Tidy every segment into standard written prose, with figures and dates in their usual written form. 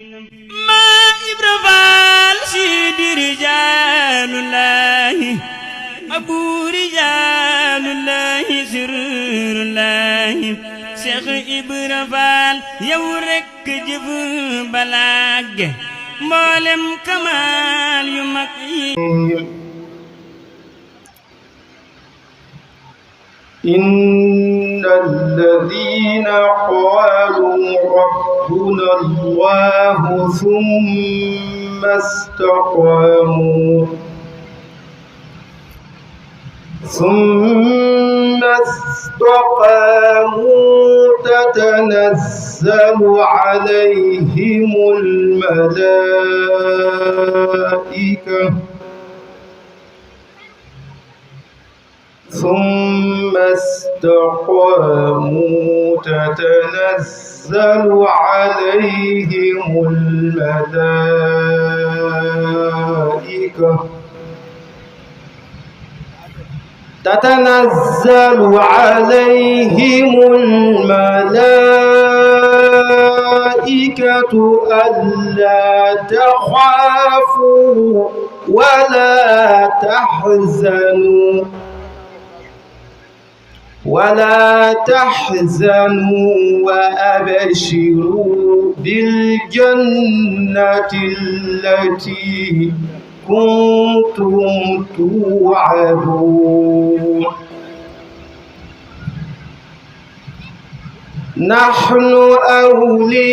ما إبرفال سيد رجال الله أبو رجال الله سر الله شيخ إبرفال يورك جب بلاغ مولم كمال يمكي إن الذين قالوا ربنا الله ثم استقاموا تتنزل عليهم الملائكة ثم استقاموا تتنزل عليهم الملائكة ألا تخافوا ولا تحزنوا وأبشروا بالجنة التي كنتم توعدون نحن أولياؤكم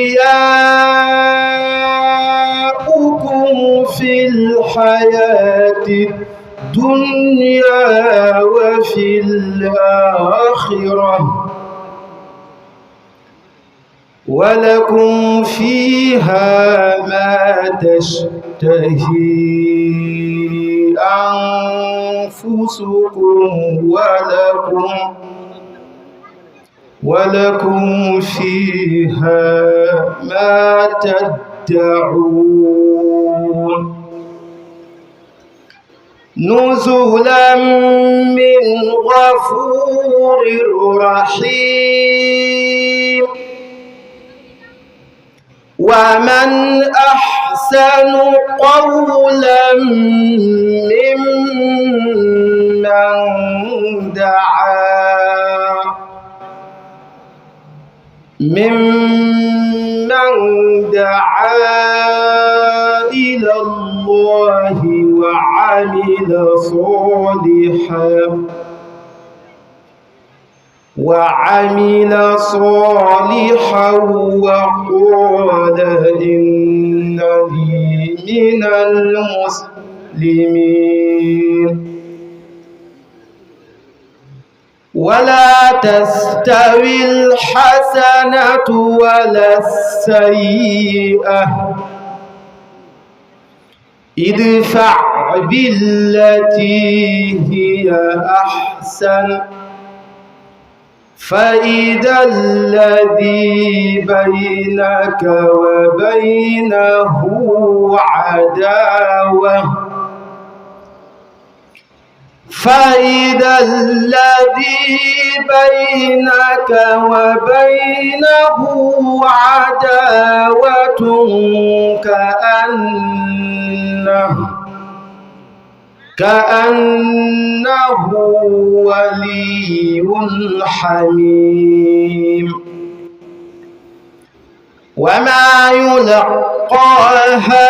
في الحياة الدنيا وفي الآخرة ولكم فيها ما تشتهي أنفسكم ولكم فيها ما تدعون نزلا من غفور رحيم ومن أحسن قولا ممن دعا إلى الله وعمل صالحا وقال إنني من المسلمين ولا تستوي الحسنة ولا السيئة ادفع بالتي هي أحسن فإذا الذي بينك وبينه عداوة كأنه ولي حميم وما يلقاها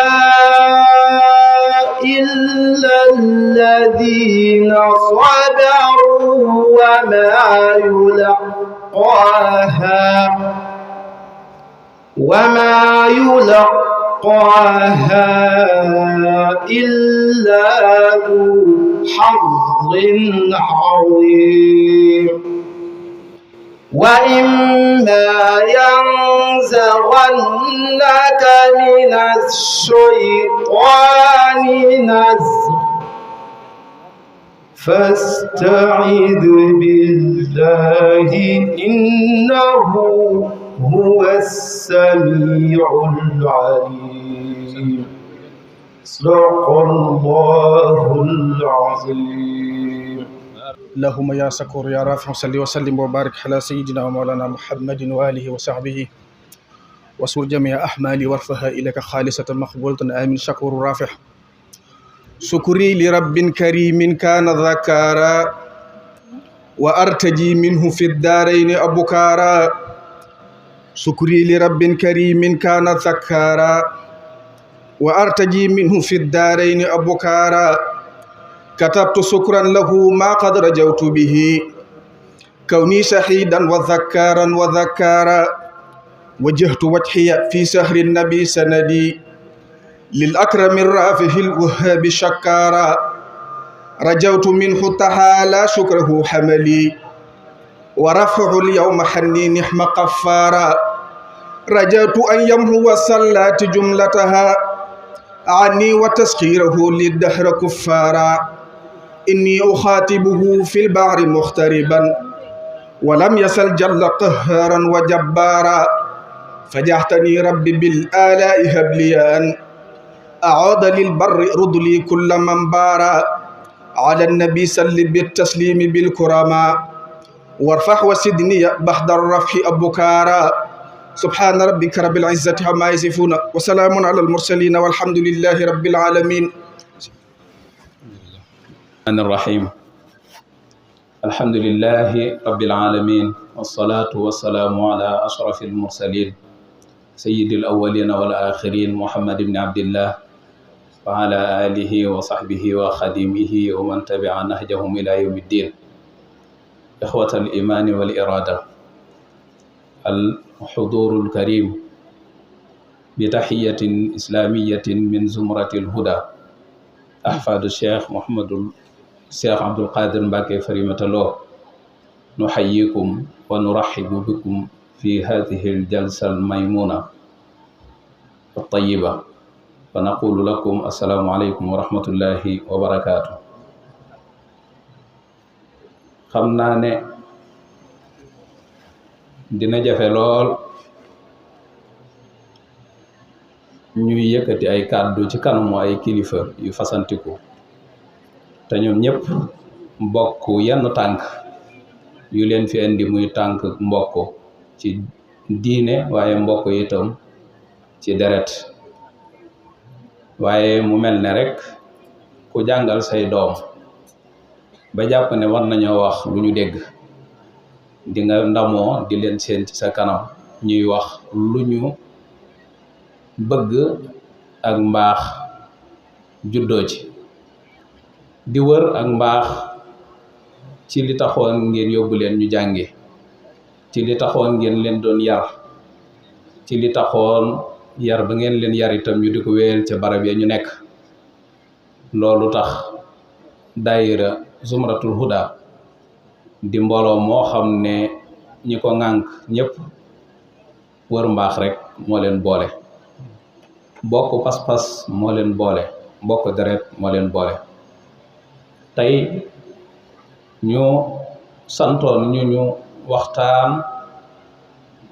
إلا الذين صبروا وما يلقاها إلا ذو حظ عظيم وإما ينزغنك من الشيطان نزغ فاستعذ بالله إنه هو السميع العليم صدق الله العظيم اللهم يا شكور يا رافع صل وسلم وبارك على سيدنا ومولانا محمد وآله وصحبه واسر جميع أحمالي وارفها إليك خالصة مقبولة آمين شكور رافع شكري لرب كريم كان ذكارا وأرتجي منه في الدارين أبكارا شكري لرب كريم كان ذكارا وأرتجي منه في الدارين أبكارا كتبت شكرا له ما قد رجوت به كوني شهيدا وذكارا وذكارا وجهت وجهي في شهر النبي سندي للأكرم الرافع الوهاب شكارا رجوت منه تعالى شكره حملي ورفعه اليوم حني نحم قفارا رجوت أن يمحو الصلاة جملتها عني وتسخيره للدهر كفارا إني أخاطبه في البحر مغتربا ولم يزل جل قهارا وجبارا فجحتني ربي بالآلاء هب لي أن أعود للبر رد لي كل من بارا على النبي سل بالتسليم بالكرامة وارفع وسدني بعد الرفح أبكارا سبحان ربك رب العزة عما يصفون وسلام على المرسلين والحمد لله رب العالمين. الرحمن الرحيم الحمد لله رب العالمين والصلاة والسلام على أشرف المرسلين سيد الأولين والآخرين محمد بن عبد الله وعلى آله وصحبه وخديمه ومن تبع نهجهم إلى يوم الدين. إخوة الإيمان والإرادة، الحضور الكريم بتحية إسلامية من زمرة الهدى، أحفاد الشيخ الشيخ عبد القادر مباكي فريمة الله، نحييكم ونرحب بكم في هذه الجلسة الميمونة الطيبة، ونقول لكم السلام عليكم ورحمة الله وبركاته. xam naa ne dina jafe lool ñuy yëkkati ay kàddu ci kanamu ay kilifa yu fasantiku te ñoom ñëpp mbokk yenn tànk yu leen fi indi muy tànk mbokk ci diine waaye mbokk itam ci deret, waaye mu mel ne rek ku jàngal say doom ba jàpp ne war nañoo wax lu ñu dégg, di nga ndamoo di leen seen ci sa kanam ñuy wax lu ñu bëgg ak mbaax juddoo ci, di wër ak mbaax ci li taxoon ngeen yóbbu leen ñu jàngi, ci li taxoon ngeen leen doon yar, ci li taxoon yar ba ngeen leen yar itam ñu di ko wéyal ca barab ya ñu nekk. loolu tax daayira Zumratul Huda di mbooloo moo xam ne ñi ko ŋànk ñëpp wër mbaax rek moo leen boole, bokk pas-pas moo leen boole, bokk deret moo leen boole. tey ñu santoon ñu waxtaan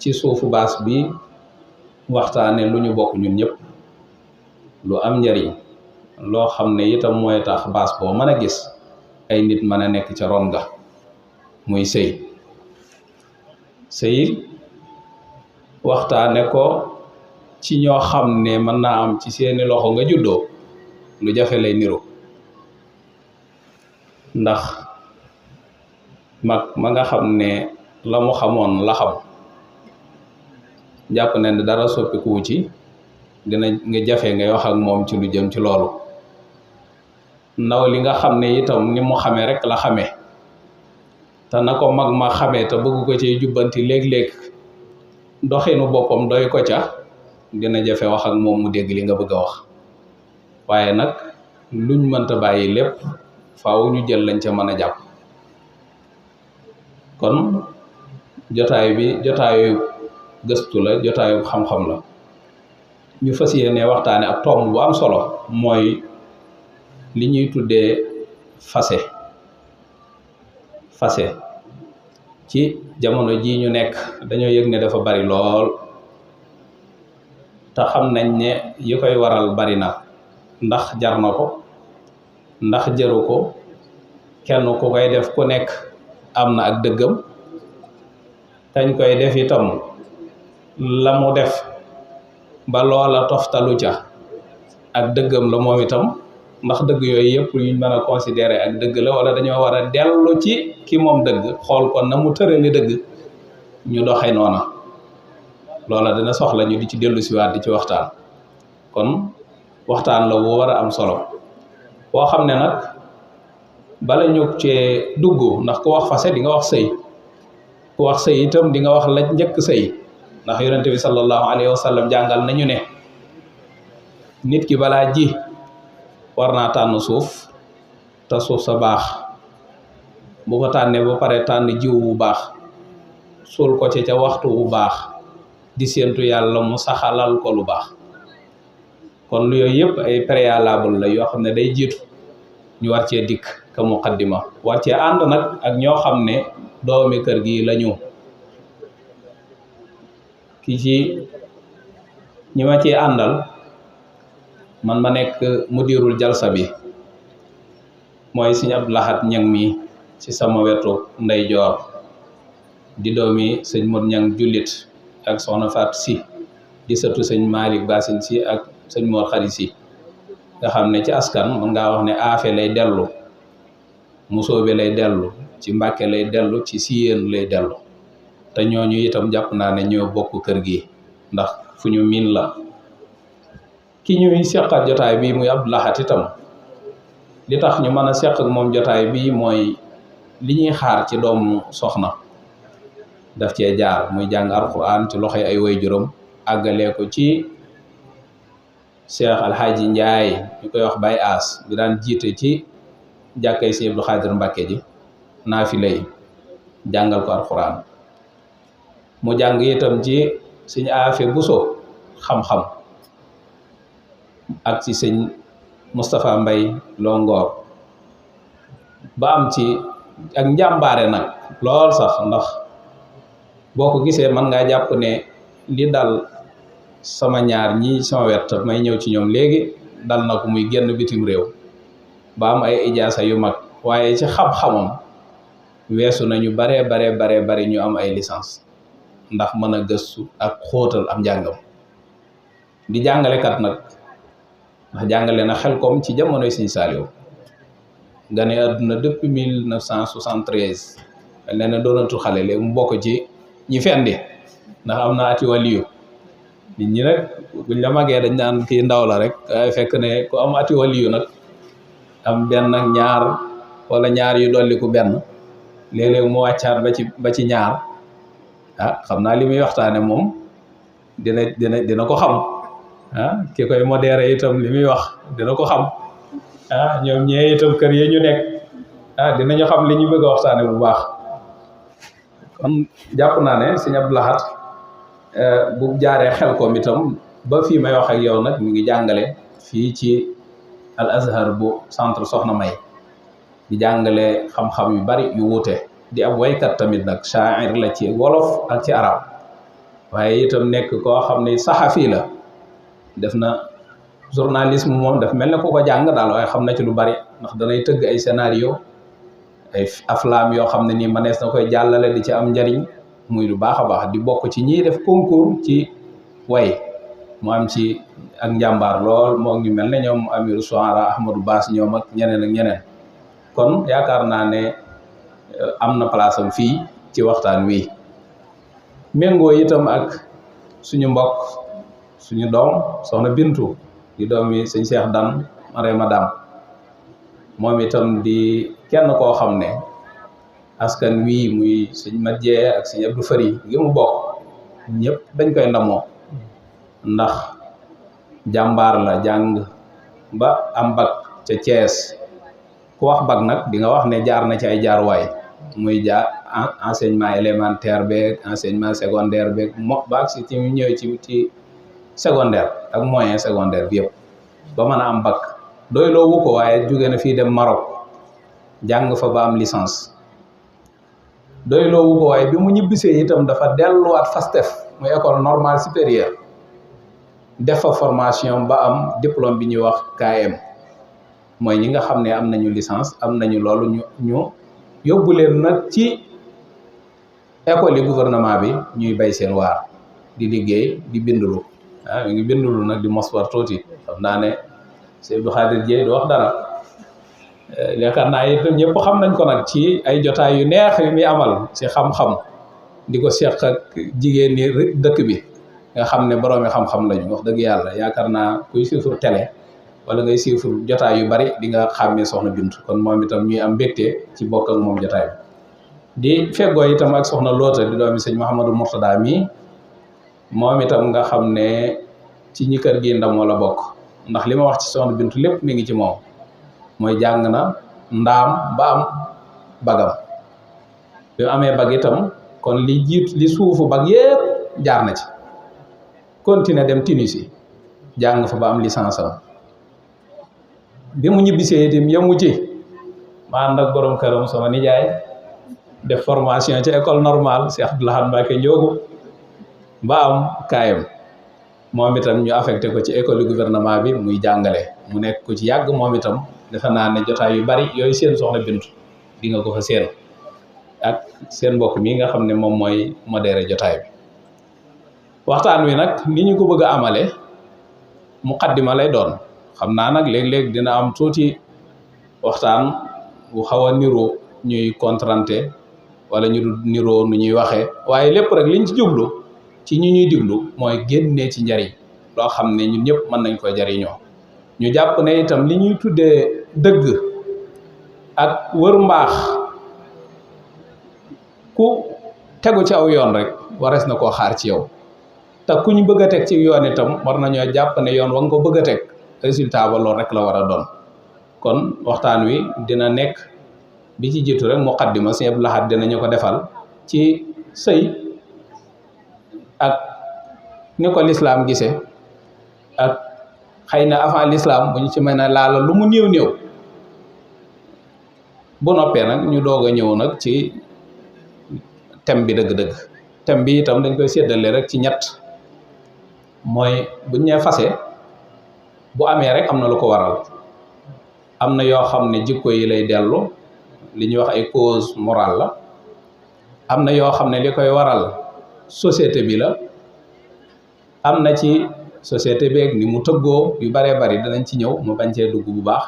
ci suufu baas bi, waxtaane lu ñu bokk ñun ñëpp, lu am njariñ loo xam ne itam mooy tax baas boo mën a gis ay nit mën a nekk ca ron ga, muy sëy. sëy waxtaane ko ci ñoo xam ne mën naa am ci seeni loxo nga juddoo lu jafe lay niru, ndax mag ma nga xam ne la mu xamoon la xam, jàpp ne dara soppikuwu ci, dina nga jafe ngay wax ak moom ci lu jëm ci loolu. ndaw li nga xam ne itam ni mu xamee rek la xamee, te na ko mag ma xamee te bëgg ko ci jubbanti léeg-léeg doxinu boppam doy ko ca, dina jafe wax ak moom mu dégg li nga bëgg a wax. waaye nag luñ mënta bàyyi lépp faaw ñu jël lañ ca mën a jàpp. kon jotaay bi jotaayu gëstu la, jotaayu xam-xam la. ñu fas yéene waxtaane ab tomb bu am solo, mooy li ñuy tuddee fase ci jamono ji ñu nekk dañoo yëg ne dafa bari lool, te xam nañ ne yi koy waral bari na. ndax jar na ko, ndax jaru ko, kenn ku koy def ku nekk am na ak dëggam, kañ koy def itam la mu def ba loola toftalu ca ak dëggam la moom itam ndax dëgg yooyu yëpp yuñ mën a considérer ak dëgg la wala dañoo war a dellu ci ki moom dëgg xool ko na mu tërali dëgg ñu doxee noona loola dina soxla ñu di ci dellu siwaat di ci waxtaan kon waxtaan la woo war a am solo boo xam ne nag bala ñu cee dugg ndax ku wax fase di nga wax sëy ku wax sëy itam di nga wax la njëkk sëy ndax yonente bi sallallahu alayhi wa sallam jàngal nañu ne nit ki balaa ji war naa tànn suuf te suuf sa baax bu ko tànnee ba pare tànn jiw bu baax suul ko ca waxtu bu baax di séentu yàlla mu saxalal ko lu baax kon lu yooyu yëpp ay préalable la yoo xam ne day jiitu ñu war cee dikk ka muqaddima war cee ànd nag ak ñoo xam ne doomi kër gi lañu ki ci ñi ma ci àndal man ma nekk mudirul jalsa bi mooy sëñ Abdou Lahad Ñang mi ci sama wetu ndeyjoor di doomi sëñ Mod Ñang jullit ak soxna Faat Si di sëtu sëñ Malick Basin Si ak sëñ Mor Xari Si nga xam ne ci askan mën ngaa wax ne aafe lay dellu musóobe lay dellu ci Mbàkke lay dellu ci Siyeen lay dellu te ñooñu itam jàpp naa ne ñoo bokk kër gi ndax fu ñu miin la ki ñuy seqal jotaay bi muy Abdou Lahad itam li tax ñu mën a seq ak moom jotaay bi mooy li ñuy xaar ci doomu soxna daf cee jaar muy jàng alxuraan ci loxoy ay waajuram àggalee ko ci Cheikh Alhaaji Njaay ñu koy wax Baye As bi daan jiite ci jàkkay Sëñ Abdou Xaadir Mbàkke ji naafila yi jàngal ko alxuraan mu jàng itam ci sëñ Aafe Buso xam-xam ak ci sëñ Moustapha Mbay Longoor ba am ci ak njàmbaare nag lool sax ndax boo ko gisee mën ngaa jàpp ne li dal sama ñaar ñi sama wet may ñëw ci ñoom léegi dal na ko muy génn bitim réew ba am ay ijaasa yu mag waaye ci xam-xamam weesu nañu bare ñu am ay licence ndax mën a gëstu ak xóotal am njàngam di jàngalekat nag ndax jàngale na Xelkom ci jamonoy Sëñ Saaliw gane àdduna depuis 1973 nee na doonatu xale léegi mu bokk ci ñi fendi ndax am na ati waliyu nit ñi nag buñ la magee dañ naan kii ndaw la rek waaye fekk ne ku am ati waliyu nag am benn ak ñaar wala ñaar yu dolliku benn léeg-léeg mu wàccaat ba ci ñaar xam naa li muy waxtaane moom dina ko xam ki koy modéré itam li muy wax dina ko xam ñoom ñee itam kër yi ñu nekk dinañu xam li ñu bëgg a waxtaane bu baax kon jàpp naa ne Sëñ Abdou Lahad bu jaaree Xelkom itam ba fii may wax ak yow nag mi ngi jàngale fii ci Al Azhar bu centre Soxna May di jàngale xam-xam yu bari yu wuute di ab waykat tamit nag sha'ir la ci wolof ak ci arab waaye itam nekk koo xam ne saxafi la def na journalisme moom daf mel ne ku ko jàng daal waaye xam na ci lu bari ndax danay tëgg ay scénario ay aflaam yoo xam ne nii mënees na koy jàllale di ci am njariñ muy lu baax a baax di bokk ci ñiy def concours ci way mu am ci ak njàmbaar lool moo ngi mel ne ñoom Amiru Suara Ahmadou Bass ñoom ak ñeneen ak ñeneen kon yaakaar naa ne am na place am fii ci waxtaan wi méngoo itam ak suñu mbokk suñu doom soxna Bintu di doom yi sëñ Cheikh Dan Marema Dam moom itam di kenn koo xam ne askan wii muy sëñ Madjee ak sëñ Abdou Fari gi mu bokk ñëpp dañ koy ndamoo ndax jàmbaar la jàng ba am bac ca Thiès ku wax bac nag di nga wax ne jaar na ci ay jaaruwaay muy jaar enseignement élémentaire beeg enseignement secondaire beeg bac si ci ñëw ci secondaire ak moyen secondaire bi yëpp ba mën a am bac doy loo wu ko waaye jóge na fii dem Maroc jàng fa ba am licence doy loo wu ko waaye bi mu ñibbisee itam dafa delluwaat FASTEF muy école normale supérieure def fa formation ba am diplôme bi ñuy wax KM mooy ñi nga xam ne am nañu licence am nañu loolu ñu yóbbu leen nag ci école yi gouvernement bi ñuy bay seen waar di liggéey di bindulu mi ngi bindulu nag di mos war tuuti xam naa ne Sëñ Abdou Khadir Dieye du wax dara yaakaar naa itam ñëpp xam nañ ko nag ci ay jotaay yu neex yu muy amal ci xam-xam di ko seq ak jigéen ñi dëkk bi nga xam ne boroomi xam-xam lañu wax dëgg yàlla yaakaar naa kuy suivre télé wala ngay suivre jotaay yu bari di nga xàmmee soxna Bintu kon moom itam ñuy am mbégte ci bokk ak moom jotaay bi di feggoo itam ak soxna Loota di doomi sëñ Mouhamadou Mourtada mi moom itam nga xam ne ci ñi kër gi ndamoo la bokk ndax li ma wax ci soxna Bintu lépp mi ngi ci moom mooy jàng na ndaam ba am bagam bi mu amee bag itam kon li jiit li suufu bag yépp jaar na ci continuer dem Tunisie jàng fa ba am licence am bi mu ñibbisee itam yemu ci ma ànd ak borom këram sama nijaay def formation ci école normale Cheikh Abdou Lahad Mbacké Ndiogou ba am kaayam moom itam ñu affecté ko ci école du gouvernement bi muy jàngale mu nekk ko ci yàgg moom itam defe naa ne jotaay yu bari yooyu seen soxna Bintu di nga ko fa seen ak seen mbokk mi nga xam ne moom mooy modéré jotaay bi waxtaan wi nag ni ñu ko bëgg a amale muqaddima lay doon xam naa nag léeg-léeg dina am tuuti waxtaan bu xaw a niroo ñuy contrante wala ñu niroo nu ñuy waxee waaye lépp rek liñ ci jublu ci ñi ñuy diglu mooy génnee ci njariñ loo xam ne ñun ñëpp mën nañ ko jariñoo ñu jàpp ne itam li ñuy tuddee dëgg ak wër mbaax ku tegu ci aw yoon rek warees na koo xaar ci yow te ku ñu bëgg a teg ci yoon itam war nañoo jàpp ne yoon wa nga ko bëgg a teg résultat ba loolu rek la war a doon kon waxtaan wi dina nekk bi ci jiitu rek muqaddima Sëñ Abdou Lahad dinañu ko defal ci sëy ak ni ko lislaam gisee ak xëy na avant l'islam bu ñu ci mën a laala lu mu néew néew bu noppee nag ñu doog a ñëw nag ci thème bi dëgg-dëgg thème bi itam dañ koy séddale rek ci ñett mooy buñ ñee fase bu amee rek am na lu ko waral am na yoo xam ne jikko yi lay dellu li ñuy wax ay cause morale la am na yoo xam ne li koy waral société bi la am na ci société beeg ni mu tëggoo yu baree bari danañ ci ñëw mu bañ cee dugg bu baax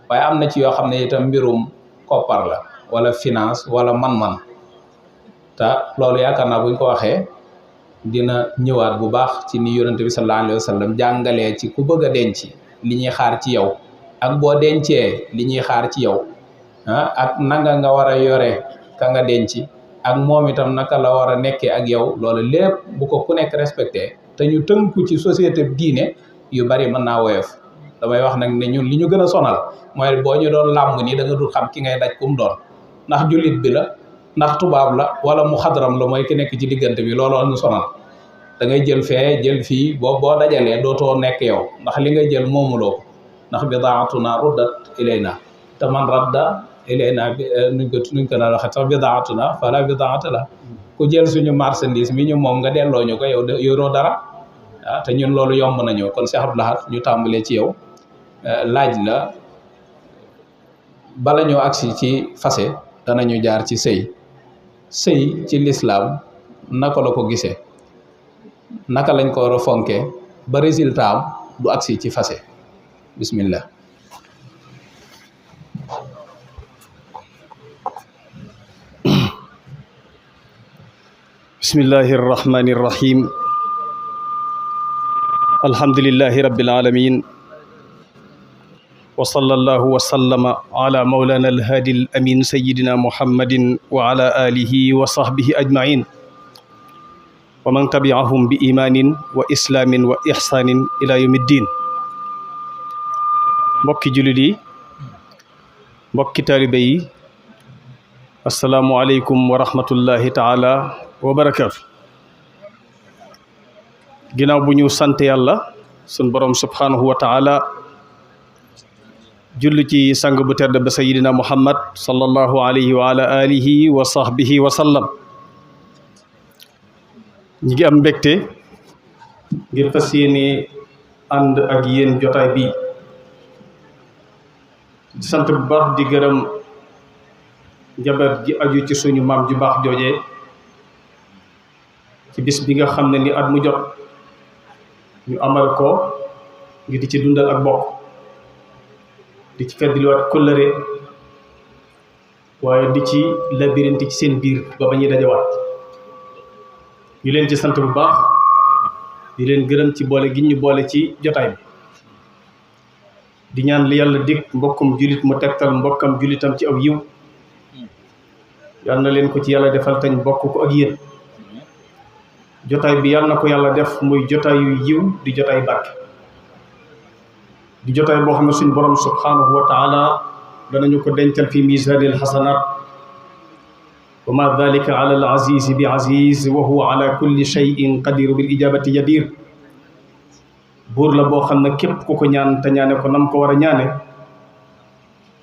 waaye am na ci yoo xam ne itam mbirum koppar la wala finance wala man-man te loolu yaakaar naa buñ ko waxee dina ñëwaat bu baax ci ni yonente bi sallallahu alayhi wa sallam jàngalee ci ku bëgg a denc li ñuy xaar ci yow ak boo dencee li ñuy xaar ci yow ak nanga nga war a yore ka nga denc ak moom itam naka la war a nekkee ak yow loolu lépp bu ko ku nekk respecté te ñu tënku ci société diine yu bari mën naa woyof damay wax nag ne ñun li ñu gën a sonal mooy boo ñu doon làmb nii da nga dul xam ki ngay daj kum doon ndax jullit bi la ndax tubaab la wala mu xadram la mooy ki nekk ci diggante bi looloo ñu sonal da ngay jël fee jël fii boo dajalee dootoo nekk yow ndax li ngay jël moomuloo ko ndax bidaatuna ruddat ilayna te man radda ilayna nuñ ko daan waxee sax bidaatuna fala bidaata la ku jël suñu marchandise mi ñu moom nga delloo ñu ko yow yoroo dara te ñun loolu yomb nañu kon Cheikh Abdou Lahad ñu tàmbalee ci yow laaj la bala ñoo agsi ci fase danañu jaar ci sëy ci lislaam naka la ko gisee naka lañ ko war a fonkee ba résultat am du agsi ci fase bismillah bismillahi irrahmani irrahim alhamdulillahi rabbil alamin wa sallallahu wa sallama ala mawlana alhadi al amin sayidina muhammadin wa ala alihi wa sahbihi ajmain wa man tabi'ahum bi imanin wa islaamin wa ihsanin ila yawmi ddin mbokki jullit yi mbokki taalibe yi assalaamu aleykum wa rahmatullahi taala wa barakaatu ginnaaw bu ñu sant yàlla sun borom subhanahu wa taala julli ci sang bu tedd ba sayidina muhammad sallallahu alayhi wa ala alihi wa sahbihi wa sallam ñi ngi am mbégte ngir fas yéene ànd ak yéen jotaay bi sant bu baax di gërëm njaboot gi aju ci suñu maam ju baax joojee ci bis bi nga xam ne ni at mu jot ñu amal ko ngir di ci dundal ak bokk di ci feddliwaat kóllëre waaye di ci labirinte ci seen biir ba ba ñuy dajawaat ñu leen ci sant bu baax di leen gërëm ci boole gi ñu boole ci jotaay bi di ñaan li yàlla dig mbokkum julit mu tegtal mbokkam julitam ci aw yiw yal na leen ko ci yàlla defal tañ bokk ko ak yéen jotaay bi yal na ko yàlla def muy jotaay yu yiw di jotaay barke di jotaay boo xam ne suñ borom subhanahu wa taala danañu ko dencal fi misanil hasanat wa ma dhalika ala al aziz bi aziz wa huwa ala kulli shay'in qadir bil ijabati jadir buur la boo xam ne képp ku ko ñaan te ñaane ko nam ko war a ñaane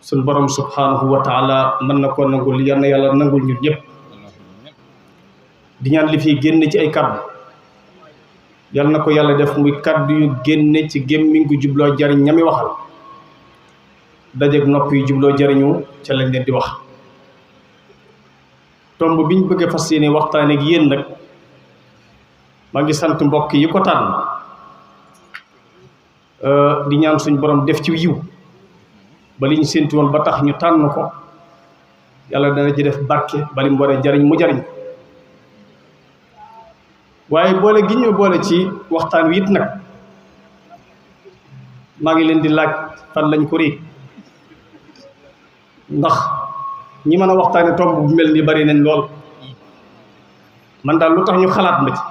suñ borom subhanahu wa taala mën na ko nangul yal na yàlla nangul ñun ñëpp di ñaan li fi génn ci ay kaddu yal na ko yàlla def muy kaddu yu génne ci gémmiñ gu jubloo jariñ ñami waxal dajeeg nopp yu jubloo jariñu ca lañ leen di wax tomb biñ bëgg a fas yéene waxtaane ak yéen nag maa ngi sant mbokk yi ko tànn di ñaan suñ borom def ci yiw ba liñ séntu woon ba tax ñu tànn ko yàlla dana ci def barke bali mu war a jariñ mu jariñ waaye boole gi ñu boole ci waxtaan wi it nag maa ngi leen di laaj fan lañ ko rii ndax ñi mën a waxtaane tomb bu mel ni bari nañ lool man daal lu tax ñu xalaat ma ci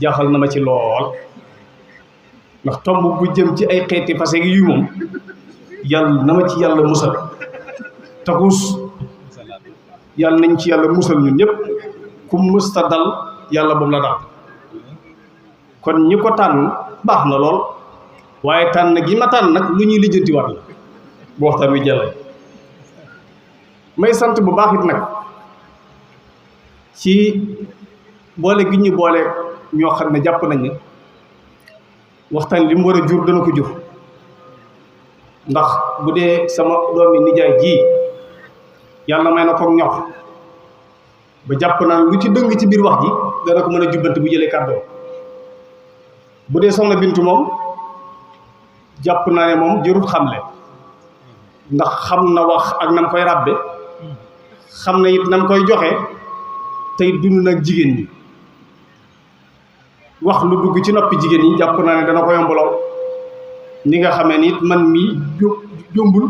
jaaxal na ma ci lool ndax tomb bu jëm ci ay xeeti fase gi yu moom yàlla na ma ci yàlla musal taxus yàlla nañ ci yàlla musal ñun ñëpp ku mësta dal yàlla boobu la daal kon ñi ko tànn baax na lool waaye tànn gi ma tànn nag lu ñuy lijjanti war la bu waxtaan wi jàll may sant bu baax it nag ci boole gi ñu boole ñoo xam ne jàpp nañ ne waxtaan li mu war a jur dana ko jur ndax bu dee sama doomi nijaay ji yàlla may na ko ñor ba jàpp naa lu ci dëng ci biir wax ji dana ko mën a jubbante bu jëlee kàddoo bu dee soxna Bintu moom jàpp naa ne moom jërut xamle ndax xam na wax ak nam koy ràbbe xam na it nam koy joxe tey dund nag jigéen ñi wax lu dugg ci noppi jigéen ñi jàpp naa ne dana ko yombaloo ni nga xamee ni it man mii jombul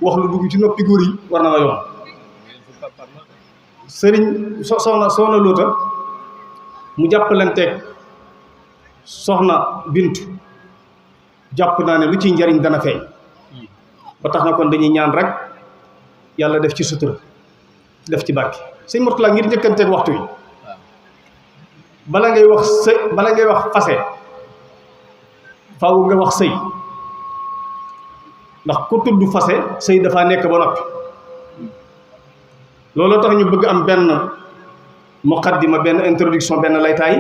wax lu dugg ci noppi góor yi war na ma yomb sëriñ soxna Loota mu jàppalanteeg soxna Bintu jàpp naa ne lu ci njariñ dana feeñ ba tax na kon dañuy ñaan rek yàlla def ci sutura def ci barke sëñ Mourtala ngir njëkkanteeg waxtu wi bala ngay wax fase faaw nga wax sëy ndax ku tudd fase sëy dafa nekk ba noppi loolu tax ñu bëgg am benn muqaddima benn introduction benn laytaay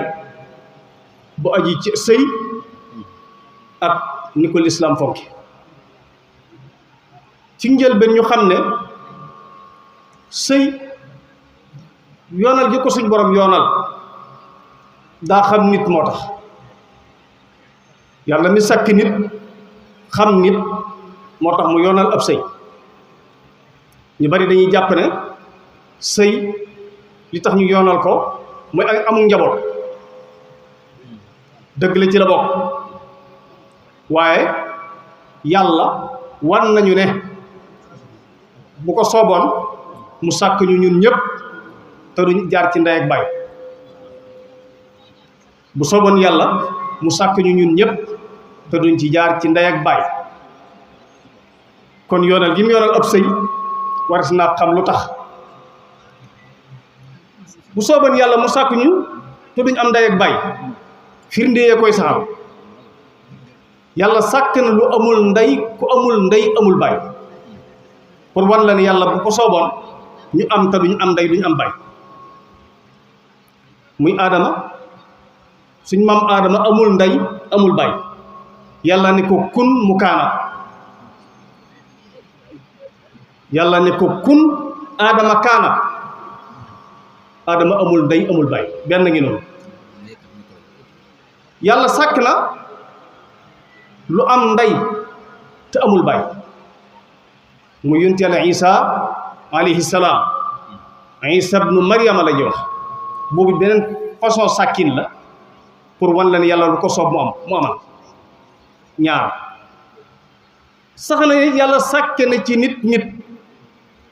bu aji ci sëy ak ni ko lislaam fonki ci njëlbeen ñu xam ne sëy yoonal gi ko suñ borom yoonal daa xam nit moo tax yàlla mi sàkk nit xam nit moo tax mu yoonal ab sëy ñu bari dañuy jàpp ne sëy li tax ñu yoonal ko mooy ak amul njaboot dëgg la ci la bokk waaye yàlla wan nañu ne bu ko sooboon mu sàkk ñu ñun ñëpp te duñ jaar ci ndey ak baay bu sooboon yàlla mu sàkk ñu ñun ñëpp te duñ ci jaar ci ndey ak baay kon yoonal gi mu yoonal ab sëy war si naa xam lu tax bu sooboon yàlla mu sàkk ñu te duñ am ndey ak baay firnde yee koy saxal yàlla sàkk na lu amul ndey ku amul ndey amul baay pour wan la ne yàlla bu ko sooboon ñu am te duñ am ndey duñ am baay muy aadama suñ maam aadama amul ndey amul baay yàlla ne ko kun mu kaana yàlla ne ko kun aadama kaana aadama amul ndey amul baay benn ngi noonu yàlla sàkk na lu am ndey te amul baay mu yonent yàlla Isa alayhi salaam Isa ibnu Maryama la ñuy wax boobu beneen façon sàkkin la pour wan la ne yàlla lu ko soob mu amal ñaar sax na yàlla sàkke na ci nit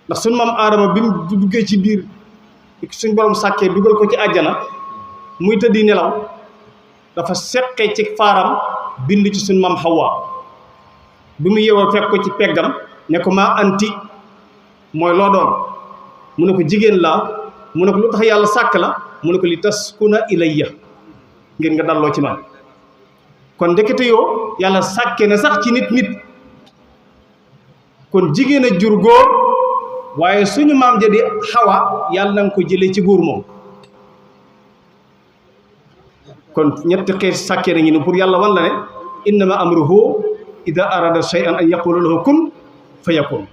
ndax suñu maam aadama bi mu duggee ci biir suñ borom sàkkee dugal ko ci àjjana muy tëddi nelaw dafa seqee ci faaram bind ci suñu maam Hawa bi mu yeewoo fekk ko ci peggam ne ko maa anti mooy loo doon mu ne ko jigéen laa mu ne ko lu tax yàlla sàkk la mu ne ko li taskuna ilayya ngir nga dalloo ci man kon ndekete yoo yàlla sàkke na sax ci nit kon jigéen a jur góor waaye suñu maam ja di Hawa yàlla na nga ko jëlee ci góor moom kon ñetti xeet sàkkee nañu ne pour yàlla wan la ne innama amruhu ida arada shay'an an yaqula lahu kun fayakun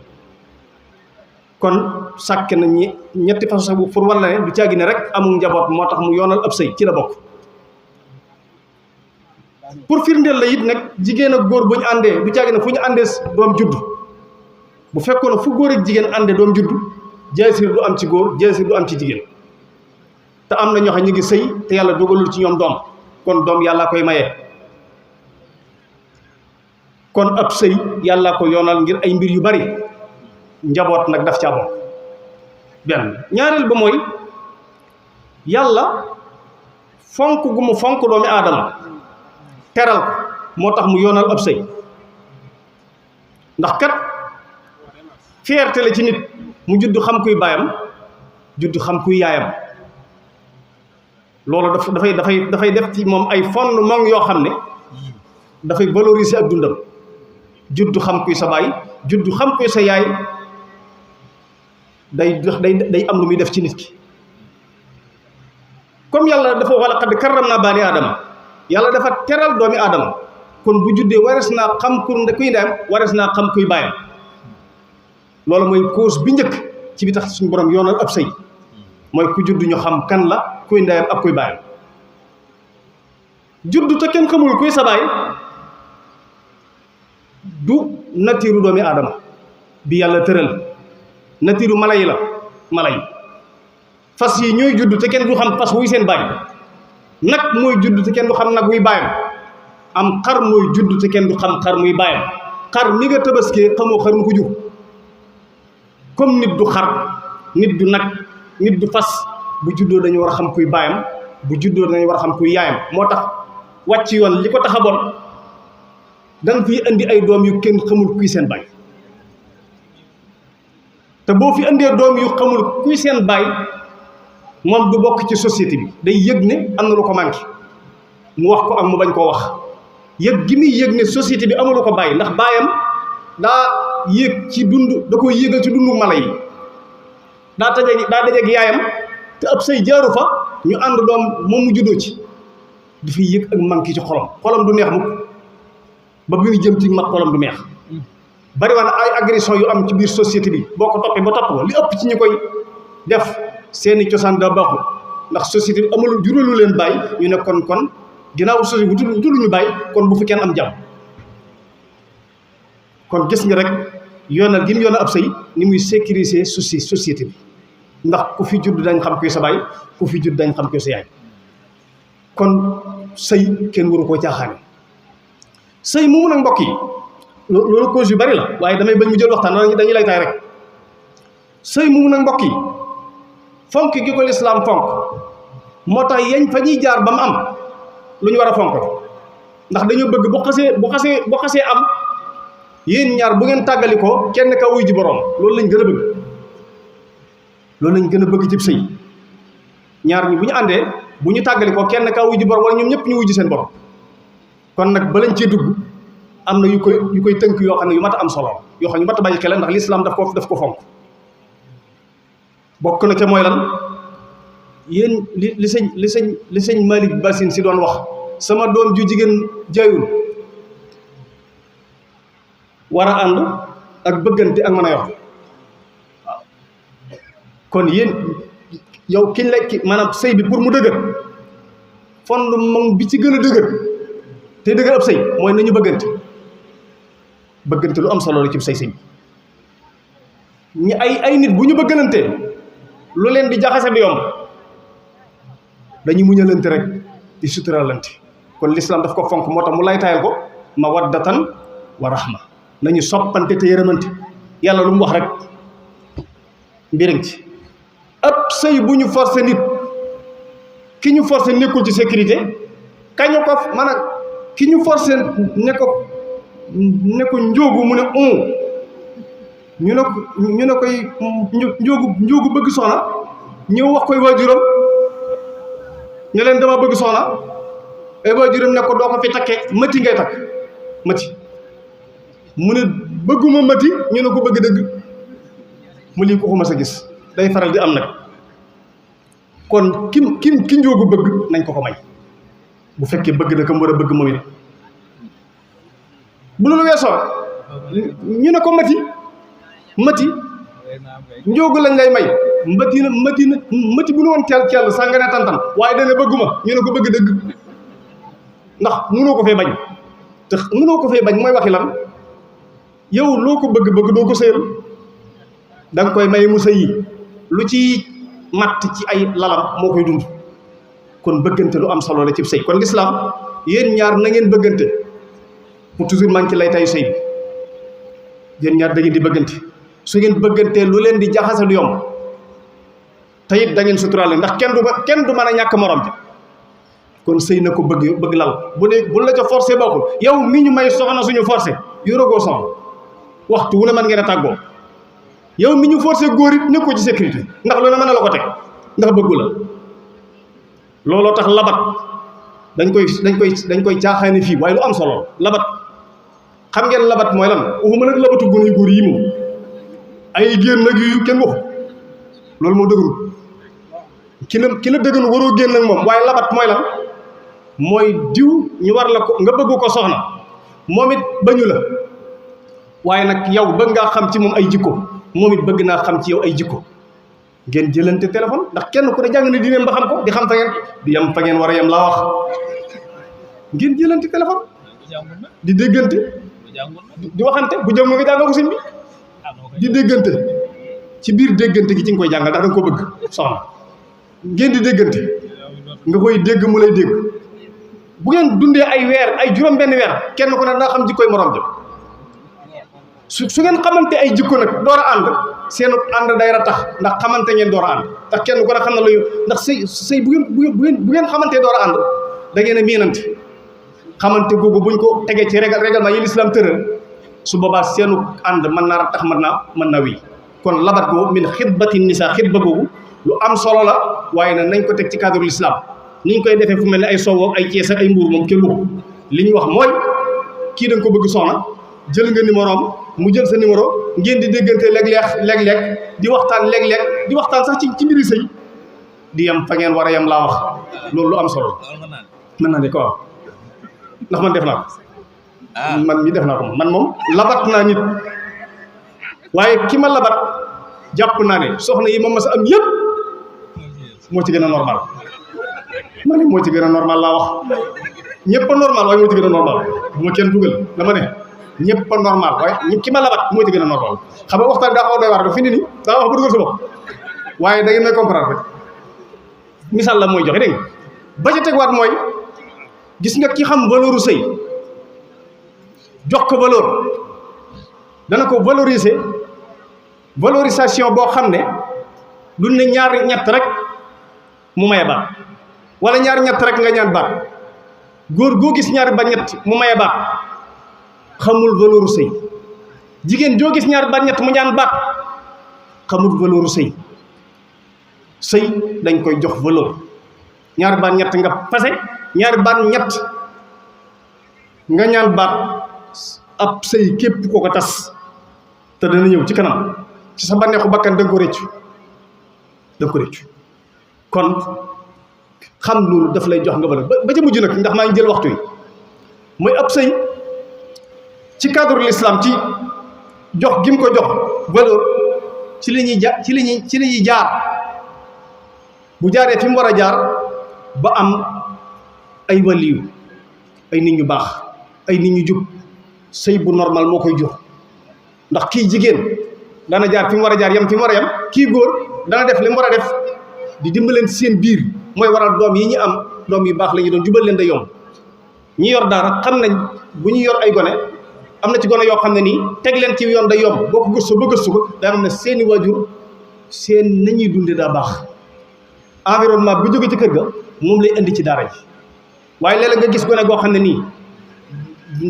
kon sàkke na ñetti façon bu pour wan la ne du caagi ne rek amul njaboot moo tax mu yoonal ab sëy ci la bokk pour firndeel la it nag jigéen ak góor bu ñu àndee du caagi ne fu ñu àndee doom judd bu fekkoon fu góor ak jigéen àndee doom judd jaasir du am ci góor jaasir du am ci jigéen te am na ñoo xam ñu ngi sëy te yàlla dogalul ci ñoom doom kon doom yàlla koy maye kon ab sëy yàlla ko yoonal ngir ay mbir yu bari njaboot nag daf caa bokk benn ñaareel ba mooy yàlla fonk gu mu fonk doomi aadama teral ko moo tax mu yoonal ab sëy ndax kat fierté la ci nit mu judd xam kuy baayam judd xam kuy yaayam loolu dafay def ci moom ay fondement yoo xam ne dafay valoriser ak dundam judd xam kuy sa baay judd xam kuy sa yaay day am lu muy def ci nit ki comme yàlla dafa wala qad karramnaa bani aadama yàlla dafa teral doomi aadama kon bu juddee wares naa xam kuy ndeyam wares naa xam kuy baayam loolu mooy cause bi njëkk ci bi tax suñu borom yoonal ab sëy mooy ku judd ñu xam kan la kuy ndeyam ak kuy baayam judd te kenn xamul kuy sa baay du natiiru doomi aadama bi yàlla tëral natiiru mala yi fas yi ñooy judd te kenn du xam fas wuy seen baay nag mooy judd te kenn du xam nag wuy baayam am xar mooy judd te kenn du xam xar muy baayam xar mi nga tabaskee xamoo xar mu ko jur comme nit du xar nit du nag nit du fas bu juddoo dañu war a xam kuy baayam bu juddoo dañu war a xam kuy yaayam moo tax wàcc yoon li ko tax a bon danga fi indi ay doom yu kenn xamul kuy seen baay te boo fi indee doom yu xamul kuy seen baay moom du bokk ci société bi day yëg ne am na lu ko manqué mu wax ko ak mu bañ koo wax yëg gi muy yëg ne société bi amulu ko bàyyi ndax baayam daa yéeg ci dund da koy yéegal ci dundu mala yi daa dajeeg yaayam te ab sëy jaaru fa ñu ànd doom moom mu juddoo ci dafay yëg ak manqué ci xolam du neex mukk ba bi muy jëm ci mag xolam du neex bari waa na ay agression yu am ci biir société bi boo ko toppee ba topp ko li ëpp ci ñu koy def seeni cosaan daa baaxul ndax société bi amul juralu leen bàyyi ñu ne kon ginnaaw société bu tudduñu bàyyi kon bu fi kenn am jàmm kon gis nga rek yoonal gi mu yoonal ab sëy ni muy sécuriser société bi ndax ku fi judd dañ xam kuy sa baay ku fi judd dañ xam kuy sa yaay kon sëy kenn waru koo caaxaane sëy moomu nag mbokk yi loolu cause yu bari la waaye damay bañ mu jël waxtaan dañuy lay taay rek sëy moomu nag mbokk yi fonk gi ko lislaam fonk moo tax yañ fa ñuy jaar ba mu am lu ñu war a fonk ndax dañoo bëgg bu xasee am yéen ñaar bu ngeen tàggali ko kenn ka wuy ji boroom loolu lañ gën a bëgg ci sëy ñaar ñi bu ñu àndee bu ñu tàggali ko kenn ka wuy ji boroom wala ñoom ñëpp ñu wuy ji seen borom kon nag balañ cee dugg am na yu koy tënk yoo xam ne yu mat a am solo yoo xam ne yu mat a bàyyi xel ndax lislaam daf ko fonk bokk na ca mooy lan yéen li sëñ Malick Bassine si doon wax sama doom ju jigéen jaayul war a ànd ak bëggante ak mën a yor kon yéen yow kiñ la maanaam sëy bi pour mu dëgër fondement bi ci gën a dëgër te dëgër ab sëy mooy nañu bëggante lu am solo la ci sëy ñi ay nit bu ñu bëggalantee lu leen di jaxase du yomb dañuy muñalante rek di suturalante kon l'islam daf ko fonk moo tax mu lay tayal ko mawaddatan wa rahma nañu soppante te yërëmante yàlla lu mu wax rek mbiriñ ci ab sëy bu ñu forcé nit ki ñu forcé nekkul ci sécurité kañu ko maanaam ki ñu forcé ne ko njóogu mu ne ñu ne koy njóogu bëgg soxna ñëw wax koy waajuram ñu leen dama bëgg soxna ay waajuram ne ko doo ko fi takkee mati ngay takk mati mu ne bëgguma mati ñu ne ko bëgg dëgg mu lii ko ko mas a gis day faral di am nag kon ki njóogu bëgg nañ ko may bu fekkee bëgg na ko mu war a bëgg moom it bu loolu weesoo ñu ne ko mati njóogu lañ lay may mati bu nu woon teel saa nga ne tantan waaye dana bëgguma ñu ne ko bëgg dëgg ndax mënoo ko fee bañ te mënoo ko fee bañ mooy waxi lan yow loo ko bëgg doo ko sëyal da nga koy may mu sëyi lu ci matt ci ay lalam moo koy dund kon bëggante lu am solo la ci sëy kon lislaam yéen ñaar na ngeen bëggante mu toujours manqué lay tayu sëy bi yéen ñaar da ngeen di bëggante su ngeen bëggantee lu leen di jaxase du yomb te it da ngeen suturaale ndax kenn du mën a ñàkk morom ja kon sëy na ko bëgg lal bu la ca forcé bokkul yow mi ñu may soxna suñu forcé yorogoo soxna waxtu wu ne mën ngeen a tàggoo yow mi ñu forcé góor it nekkoo ci sécurité ndax loolu mën na la ko teg ndax bëggu la looloo tax labat dañ koy caaxaane fii waaye lu am solo labat xam ngeen labat mooy lan waxuma nag labatu gone yu góor yi moom ay génn nag yu kenn waxu loolu moo dëgëru ki la dëgëru waroo génn nag moom waaye labat mooy lan mooy diw ñu war la ko nga bëgg ko soxna moom it bañu la waaye nag yow bëgg ngaa xam ci moom ay jikko moom it bëgg naa xam ci yow ay jikko ngeen jëlante téléphone ndax kenn ku ne jàng ne diineem ba xam ko di xam fa ngeen di yem fa ngeen war a yem laa wax ngeen jëlante téléphone di déggante di waxante bu jëm nga jàngal ko sëñ bi di déggante ci biir déggante gi ci nga koy jàngal ndax da nga ko bëgg soxna ngeen di déggante nga koy dégg mu lay dégg bu ngeen dundee ay weer ay juróom-benn weer kenn ku ne daa xam jikkoy morom ja su ngeen xamante ay jikko nag door a ànd seenu ànd day ratax ndax xamante ngeen door a ànd ndax kenn ku ne xam na luy ndax sëy bu ngeen xamantee door a ànd da ngeen a miinante xamante googu buñ ko tegee ci règlement yi l'islam tëral su boobaa seenu ànd mën naa ratax mën naa wéy kon labat googu min xitbati nisa xitba googu lu am solo la waaye nag nañ ko teg ci cadre l'islam ni ñu koy defee fu mel ne ay Sow ay Thiès ak ay Mbour moom kenn waxu li ñu wax mooy kii da nga ko bëgg soxna jël nga numéro am mu jël sa numéro ngeen di déggante léeg-léeg di waxtaan léeg-léeg di waxtaan sax ci mbiri sëy di yem fa ngeen war a yem laa wax loolu lu am solo mën naa ne ko waaw ndax man def naa ko man mi def naa ko man moom labat naa nit waaye ki ma labat jàpp naa ne soxna yi ma mas a am yëpp moo ci gën a normal ma ne moo ci gën a normal laa wax ñëpp a normal waaye moo ci gën a normal bu ma kenn dugal dama ne ñëpp a normal waaye ki ma labat moo ci gën a normal xam nga waxtaan daa xaw a doy waar fi ni nii daa wax ba dugal sa bopp waaye da ngeen may comprendre rek misaal la mooy joxe dégg nga ba ca tegwaat mooy gis nga ki xam valeur u sëy jox ko valeur dana ko valoriser valorisation boo xam ne du ne ñaar ñett rek mu maye baat wala ñaar ñett rek nga ñaan baat góor goo gis ñaari ba ñett mu maye baat xamul valeur u sëy jigéen joo gis ñaari ba ñett mu ñaan baat xamul valeur u sëy sëy dañ koy jox valeur ñaari baat ñett nga pase ñaari baat ñett nga ñaan baat ab sëy képp ko tas te dana ñëw ci kanam ci sa bànneexu bakkan da nga ko rëccu kon xam loolu daf lay jox nga valeur ba ca mujj nag ndax maa ngi jël waxtu yi mooy ab sëy ci cadre l'islam ci jox gi mu ko jox valeur ci li ñuy jaar bu jaaree fi mu war a jaar ba am ay waliyu ay nit ñu baax ay nit ñu jub sëy bu normal moo koy jur ndax kii jigéen dana jaar fi mu war a jaar yam fi mu war a yam kii góor dana def li mu war a def di dimbaleen seen biir mooy waral doom yi ñu am doom yu baax la ñu doon jubal leen da yomb ñi yor daara xam nañ bu ñu yor ay gone am na ci gone yoo xam ne nii teg leen ci yoon da yomb boo ko gëstu ba gëstu ko daa xam ne seeni waajur seen nañuy dunde daa baax environnement bu jóge ci kër ga moom lay indi ci daara ji waaye léeg-léeg nga gis gone goo xam ne nii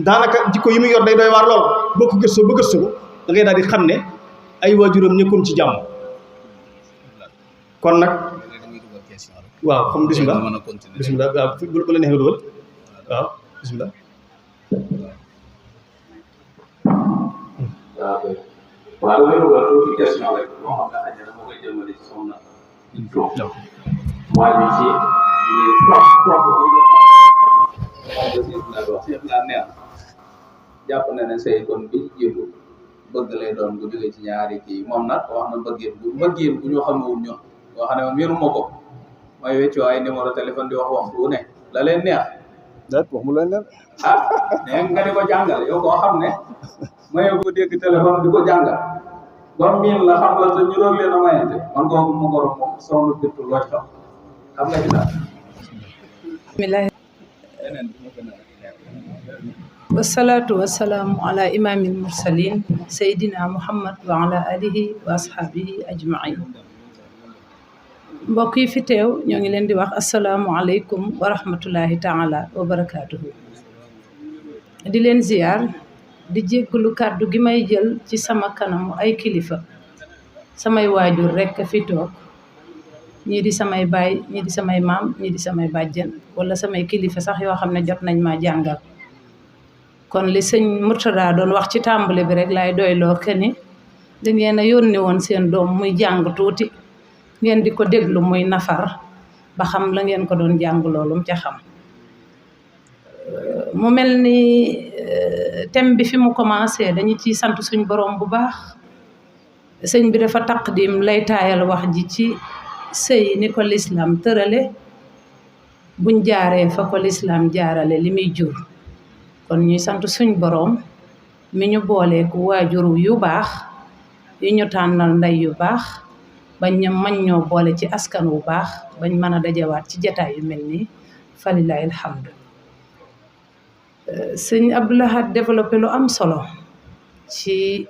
daanaka jikko yi muy yor day doy waar lool boo ko gëstu ba gëstu ko da ngay daal di xam ne ay waajuram nekkoon ci jàmm kon nag waaw xam bismillah waaw bu la neexee dugal waaw bismillah waaw damay dugal tuuti question rek moo xam ne xëy na dama koy jëmale ci soxna Bintu waaye bi ci jàpp na ne sëy kon bi jiitu bëgg lay doon bu jógee ci ñaari kii moom nag wax na mbëggeel bu ñu xamewul ñun yoo xam ne man wéru ma ko mooy weccoo ay numéro téléphone di wax waxtu wu ne la leen neex wax mu leen neex ne nga di ko jàngal yow koo xam ne maye ko dégg téléphone di ko jàngal ba miin la xam la te ñu doog leen a mayante man kooku mu ngoro moom soxna Bintu loo xam nga ci daal wasalaatu wasalaamu ala imaamil mursalin seydina muhammad wa ala alihi wa ashaabihi ajmain mbokk yi fi teew ñoo ngi leen di wax asalaamualeykum wa rahmatullahi taala wa barakaatuhu di leen ziyaar di jéggalu kàddu gi may jël ci sama kanamu ay kilifa samay waajur rekk fi toog ñii di samay baay ñii di samay maam ñii di samay bàjjen wala samay kilifa sax yoo xam ne jot nañ ma jàngal kon li sëñ Murtada doon wax ci tàmbali bi rek laay doyloo ke ni da ngeen a yónni woon seen doom muy jàng tuuti ngeen di ko déglu muy nafar ba xam la ngeen ko doon jàng loolum ca xam mu mel ni thème bi fi mu commencé dañu ciy sant suñ borom bu baax sëñ bi dafa taqdim lay taayal wax ji ci sëy ni ko lislaam tërale buñ jaaree fa ko lislaam jaarale li muy jur kon ñuy sant suñ boroom mi ñu booleeku waajur yu baax yu ñu tànnal ndey yu baax bañ ñu mañ ñoo boole ci askan wu baax bañ mën a dajawaat ci jataay yu mel nii falilahi alhamdu sëñ Abdou Lahad développé lu am solo ci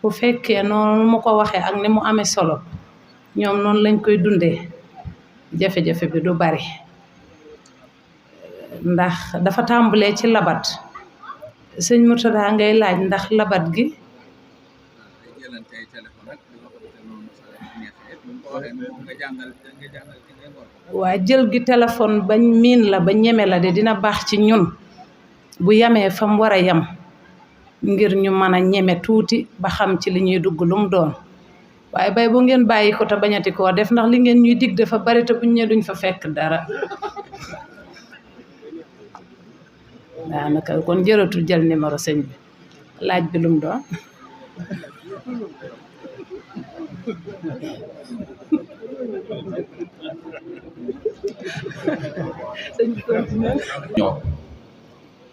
bu fekkee noonu mu ko waxee ak ni mu amee solo ñoom noonu lañ koy dundee jafe-jafe bi du bari ndax dafa tàmbalee ci labat sëñ Murtada ngay laaj ndax labat gi waa jël gi téléphone bañ miin la ba ñeme la de dina baax ci ñun bu yamee fa mu war a yam ngir ñu mën a ñeme tuuti ba xam ci li ñuy dugg lu mu doon waaye bay bu ngeen bàyyi ko te bañati koo def ndax li ngeen ñuy dig dafa bari te buñ ñe duñ fa fekk dara daanaka kon jëratul jël numéro sëñ bi laaj bi lu mu doon ñoo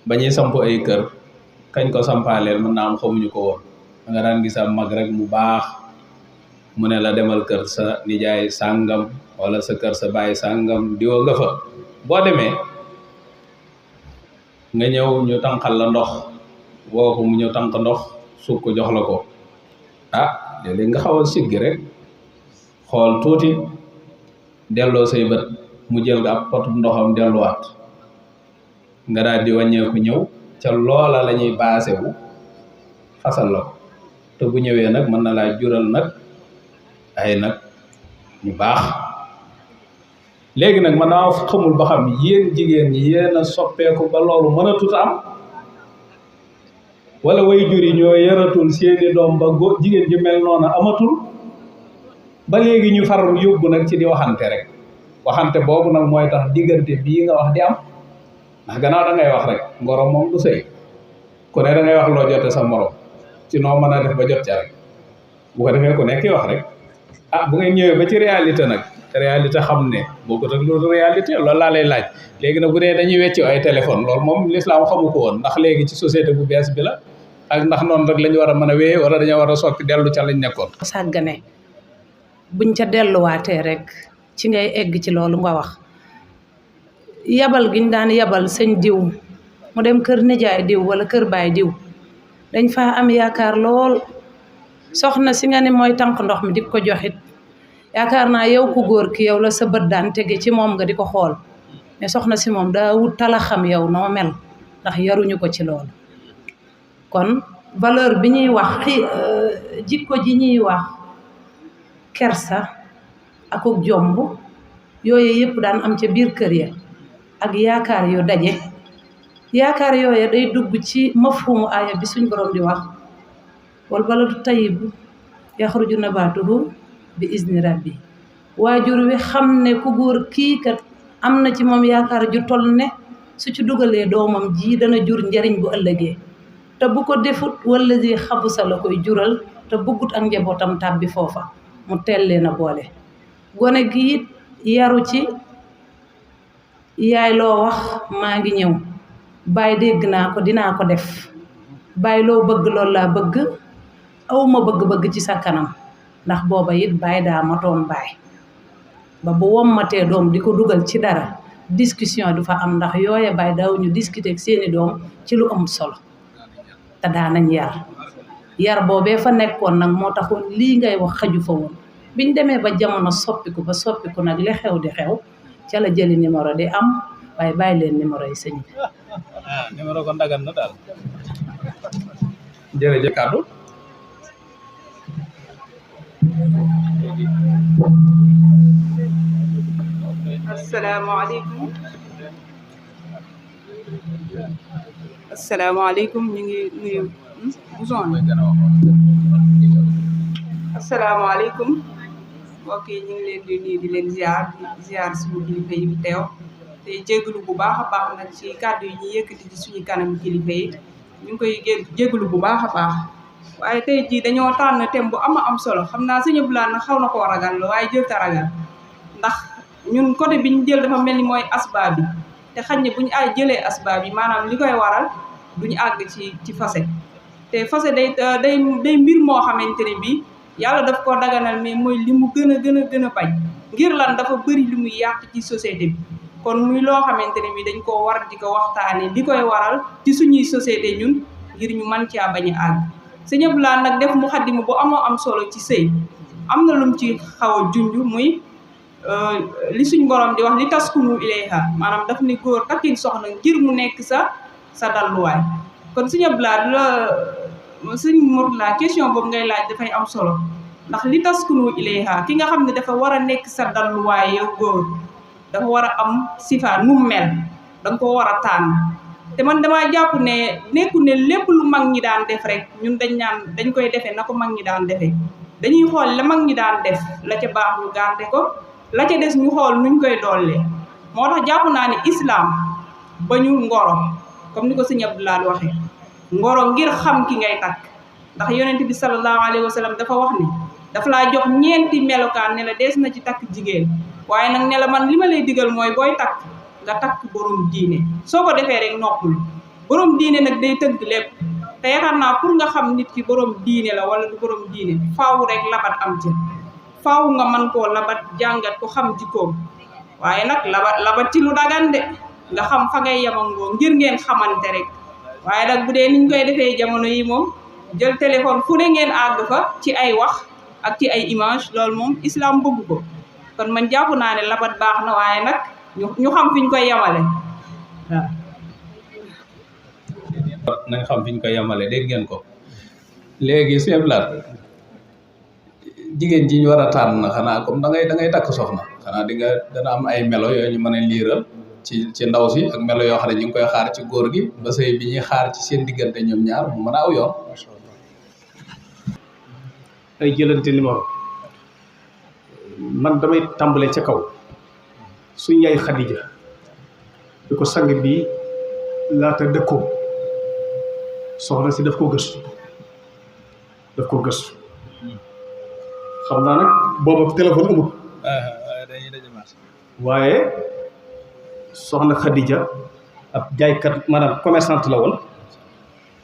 ba ñuy samp ay kër kañ ko sampaaleel mën naa am xamuñu ko woon nga daan gis am mag rek mu baax mu ne la demal kër sa nijaay sàngam wala sa kër sa baay sàngam diwa nga fa boo demee nga ñëw ñu tànqal la ndox woo ko mu ñëw tànq ndox suuf ko jox la ko ah léeg-léeg nga xaw a siggi rek xool tuuti delloo say bët mu jël nga ab pot ndoxam delluwaat nga daal di wàññeeku ñëw ca loola la ñuy baase wu fasal la ko te bu ñëwee nag mën na laa jural nag ay nag ñu baax léegi nag man naa xamul ba xam yéen jigéen ñi yéen a soppeeku ba loolu mën a tut am wala way jur yi ñoo yaratul seeni doom ba jigéen ji mel noonu amatul ba léegi ñu far yóbbu nag ci di waxante rek waxante boobu nag mooy tax diggante bii nga wax di am ndax gannaaw da ngay wax rek ngoro moom du sëy ku ne da ngay wax loo jote sa morom ci noo mën a def ba jot ca rek bu ko defee ku nekk wax rek ah bu ngeen ñëwee ba ci réalité nag te réalité xam ne bokkut ak loolu réalité loolu laa lay laaj léegi nag bu dee dañuy wecci ay téléphone loolu moom l'islam xamu ko woon ndax léegi ci société bu bees bi la ak ndax noonu rek la ñu war a mën a wéyee wala dañoo war a soppi dellu ca lañ nekkoon. sàggane buñ ca delluwaatee rek ci ngay egg ci loolu nga wax yabal giñ daan yabal sëñ diw mu dem kër nijaay diw wala kër baay diw dañ faa am yaakaar lool soxna si nga ne mooy tànk ndox mi di ko joxit yaakaar naa yow ku góor ki yow la sa bët daan tege ci moom nga di ko xool mais soxna si moom daa wut tala xam yow noo mel ndax yaruñu ko ci loolu kon valeur bi ñuy wax jikko ji ñuy wax kersa ak jomb yooyu yëpp daan am ca biir kër ya ak yaakaar yu daje yaakaar yooya day dugg ci mafhumu aaya bi suñ borom di wax wal baladu tayyibu yaxruju nabaatuhu bi izni rabbi waajur wi xam ne ku góor kii kat am na ci moom yaakaar ju toll ne su ci dugalee doomam ji dana jur njariñ bu ëllëgee te bu ko defut wala di xabusa la koy jural te bëggut ak njabootam tàbbi foofa mu teel leen a boole gone gi it yaru ci yaay loo wax maa ngi ñëw baay dégg naa ko dinaa ko def baay loo bëgg loolu laa bëgg awma bëgg-bëgg ci sa kanam ndax booba it baay daa matoon baay ba bu wommatee doom di ko dugal ci dara discussion du fa am ndax yooye baay daaw ñu discuter ak seeni doom ci lu am solo te daanañ yar boobee fa nekkoon nag moo taxoon lii ngay wax xaju fa woon biñ demee ba jamono soppiku nag li xew di xew ca la jëli numéro di am waaye bàyyi leen numéro yi sëñ bi numéro kon dagan na daal jërëjëf kàddu asalaamaaleykum ñu ngi nuyu asalaamaaleykum mbokk yi ñu ngi leen di nuyu di leen ziar suñu kilifa yi teew te jégalu bu baax a baax nag ci kàddu yi ñu yëkkati ci suñu kanam kilifa yi ñu ngi koy jégalu bu baax a baax waaye tey jii dañoo tànn thème bu am solo xam naa sëñ Abdoulaye nag xaw na koo ragal waaye jël ta ragal ndax ñun côté bi ñu jël dafa mel ni mooy asbaab bi te xañ ne bu ñu ay jëlee asbaab yi maanaam li koy waral duñu àgg ci fase te fase day mbir moo xamante ne bii yàlla daf ko daganal mais mooy li mu gën a bañ ngir lan dafa bëri li muy yàq ci société bi kon muy loo xamante ne bii dañ koo war di ko waxtaane li koy waral ci suñuy société ñun ngir ñu mën caa bañ a àgg sëñ Abdoulaye nag def mu xaddima bu am solo ci sëy am na lum ci xaw a junj muy li suñ borom di wax li taskunu ilayha maanaam daf ni góor takkin soxna ngir mu nekk sa dalluwaay kon sëñ Abdoulaye la sëñ Mourtala question boobu ngay laaj dafay am solo ndax li taskunu ilayha ki nga xam ne dafa war a nekk sa dalluwaay yow góor dafa war a am sifaat nu mel danga ko war a tànn te man damaa jàpp ne nekku ne lépp lu mag ñi daan def rek ñun dañ koy defee na ko mag ñi daan defee dañuy xool la mag ñi daan def la ca baax ñu garde ko la ca des ñu xool nuñ koy dollee moo tax jàpp naa ne islam ba ñu ngoro comme ni ko sëñ Abdoulaye waxee ngoro ngir xam ki ngay takk ndax yonent bi sallallahu alayhi wa sallam dafa wax ni dafa laa jox ñeenti melokaan ne la dees na ci takk jigéen waaye nag ne la man li ma lay digal mooy booy takk nga takk borom diine soo ko defee rek noppul borom diine nag day tënk lépp te yaakaar naa pour nga xam nit ki borom diine la wala du borom diine faaw rek labat am ci faaw nga mën koo labat jàngat ko xam jikkoom waaye nag labat ci lu dagan de nga xam fa ngay yamangoo ngir ngeen xamante rek waaye nag bu dee niñ koy defee jamono yi moom jël téléphone fu ne ngeen àgg fa ci ay wax ak ci ay image loolu moom islam bëgg ko kon man jàpp naa ne labat baax na waaye nag ñu xam fi ñu koy yamale waaw nañ xam fi ñu koy yamale dégg ngeen ko léegi seblaat jigéen ji ñu war a tànn xanaa comme da ngay takk soxna xanaa dana am ay melo yooyu ñu mën a liiral ci ndaw si ak melo yoo xam ne ñu ngi koy xaar ci góor gi ba sëy bi ñuy xaar ci seen diggante ñoom ñaar mu mën a aw yoon. ay jëlante numéro man damay tàmbale ca kaw suñ yaay Xadija di ko sang bi laata dëkkoo soxna si daf ko gëstu xam naa nag booba téléphone amul waaye soxna Khadija ab jaaykat maanaam commerçante la woon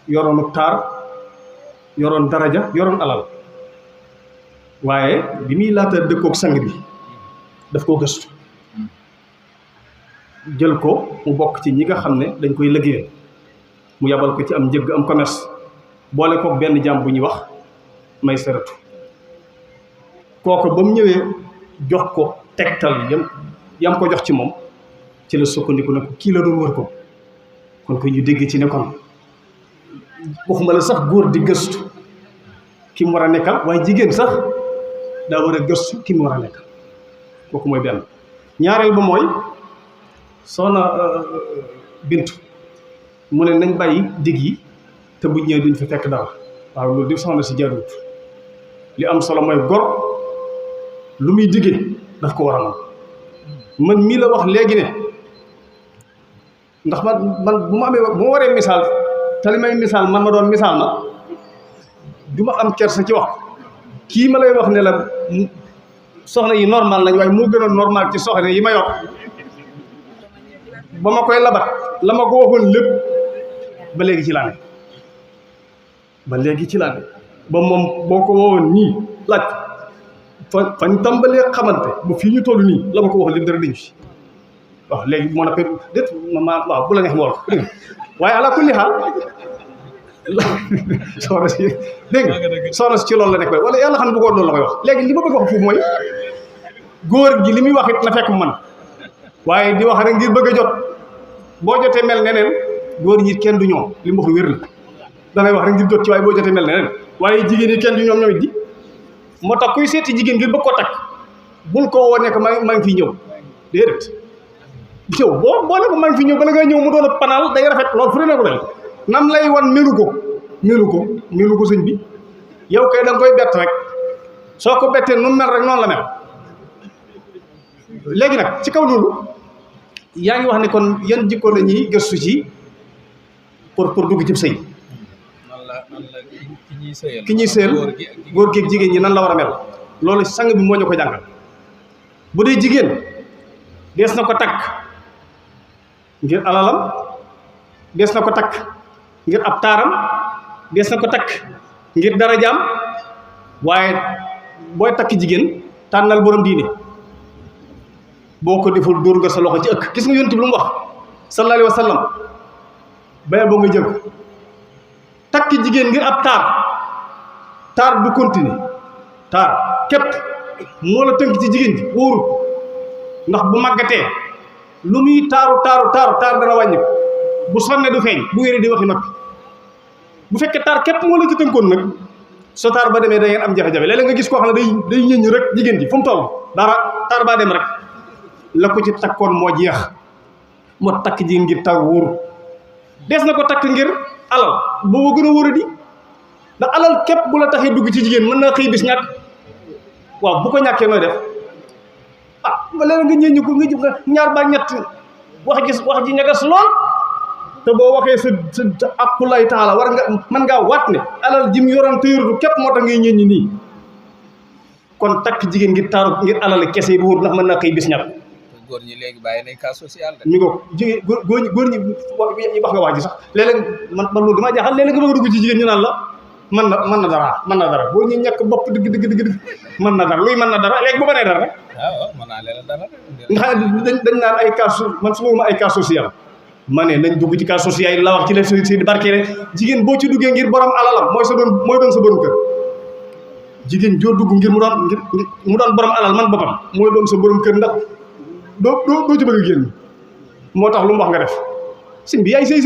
yoroonu taar yoroon daraja yoroon alal waaye bi muy laata dëkkook sang bi daf koo gëstu jël ko mu bokk ci ñi nga xam ne dañ koy liggéeyal mu yabal ko ci am njëgg am commerce boole kook benn jaam bu ñuy wax may saratu kooku ba mu ñëwee jox ko tegtal yam ko jox ci moom ci la sukkandiku ne ko kii la doon wër ko kon ko ñu dégg ci ne kon waxuma la sax góor di gëstu ki mu war a nekkal waaye jigéen sax daa war a gëstu ki mu war a nekkal kooku mooy benn ñaareel ba mooy soxna Bintu mu ne nañ bàyyi dig yi te buñ ñëwee duñ fi fekk dara waaw loolu di soxna si jaarut li am solo mooy gor lu muy diggee daf ko war a man mii la wax léegi ne ndax man bu ma waree misaal te li may misaal man ma doon misaal ma du ma am kersa ci wax kii ma lay wax ne la soxna yi normal nañ waaye moo gën a normal ci soxna yi ma yor ba ma koy labat la ma ko waxoon lépp ba léegi ci laa ne ba moom boo ko woowoon nii laaj fañ tàmbalee xamante ba fii ñu toll nii la ma ko wax lépp dara dañu si waaw léegi moo na ko déet waaw bu la neex ma wax waaye ala kulli xaal soxna si dégg nga soxna si ci loolu la nekk wala yàlla xam ne bu ko loolu la koy wax léegi li ma bëgg wax foofu mooy góor gi li muy wax it na fekk man waaye di wax rek ngir bëgg a jot boo jotee mel neneen góor ñi kenn du ñoom li mu wax wér la dangay wax rek ngir jot ci waaye boo jotee mel neneen waaye jigéen yi kenn du ñoom it di moo tax kuy seeti jigéen ngir bëgg ko takk bul ko woo ne ko maa ngi fiy ñëw déedéet ñëw boo ne ko maa ngi fiy ñëw bala ngay ñëw mu doon a panaal day rafet loolu fu ne ko del nam lay wan melu ko sëñ bi yow kay da nga koy bett rek soo ko bettee nu mel rek noonu la mel léegi nag ci kaw loolu yaa ngi wax ne kon yan jikko la ñuy gëstu ci pour dugg ci sëy ki ñuy sëyal góor gi ak jigéen ñi nan la war a mel loolu sang bi moo ñu ko jàngal bu dee jigéen dees na ko takk ngir alalam dees na ko takk ngir ab taaram dees na ko takk ngir darajaam waaye booy takk jigéen tànnal borom diine boo ko deful dóor nga sa loxo ci ëkk gis nga yonent bi lu mu wax sallallahu alayhi wa sallam baye boo nga jël takk jigéen ngir ab taar du continuer taar képp moo la tënk ci jigéen ji wóoru ndax bu màggatee lu muy taar dana wàññi ko bu sonne du feeñ bu wéri di waxi noppi bu fekkee taar képp moo la ci tënkoon nag so taar ba demee da ngeen am jafe-jafe léeg-léeg nga gis koo xam ne day ñëñ rek jigéen ji fu mu toll dara taar baa dem rek la ko ci takkoon moo jeex moo takk ji ngir taw wóoru des na ko takk ngir alal boobu gën a wóor a di ndax alal képp bu la taxee dugg ci jigéen mën naa xëy bis ñàkk waaw bu ko ñàkkee nooy def nga léeg nga ñëñu ko nga ñaar ba ñett wax ji ñagas lool te boo waxee sa aqulay taala war nga mën ngaa waat ne alal jim yoroon te yoratu képp moo tax ngay ñëññi nii kon takk jigéen ngir taaru ngir alal kese bu wóor ndax mën naa xëy bis ñàkk góor ñi léegi bàyyi nañ cas social de. ñu ko jigéen góor ñi wax nga wax ji sax léeg-léeg man loolu damaa jaaxal léeg-léeg nga bëgg a dugg ci jigéen ñu naan la mën na dara boo ñu ñàkk bopp dëgg mën na dara luy mën na dara léegi bu mënee dara rek. waaw mën naa leen dara. nga xam ne dañ naan ay cas man su ma ay cas social ma ne nañ dugg ci cas social yi la wax ci la si barkeele jigéen boo ci duggee ngir borom alalam mooy doon sa borom kër jigéen joo dugg ngir mu doon borom alal man boppam mooy doon sa borom kër ndax doo ci bëgg a génn moo tax lu mu wax nga def sëñ bi yaay sëy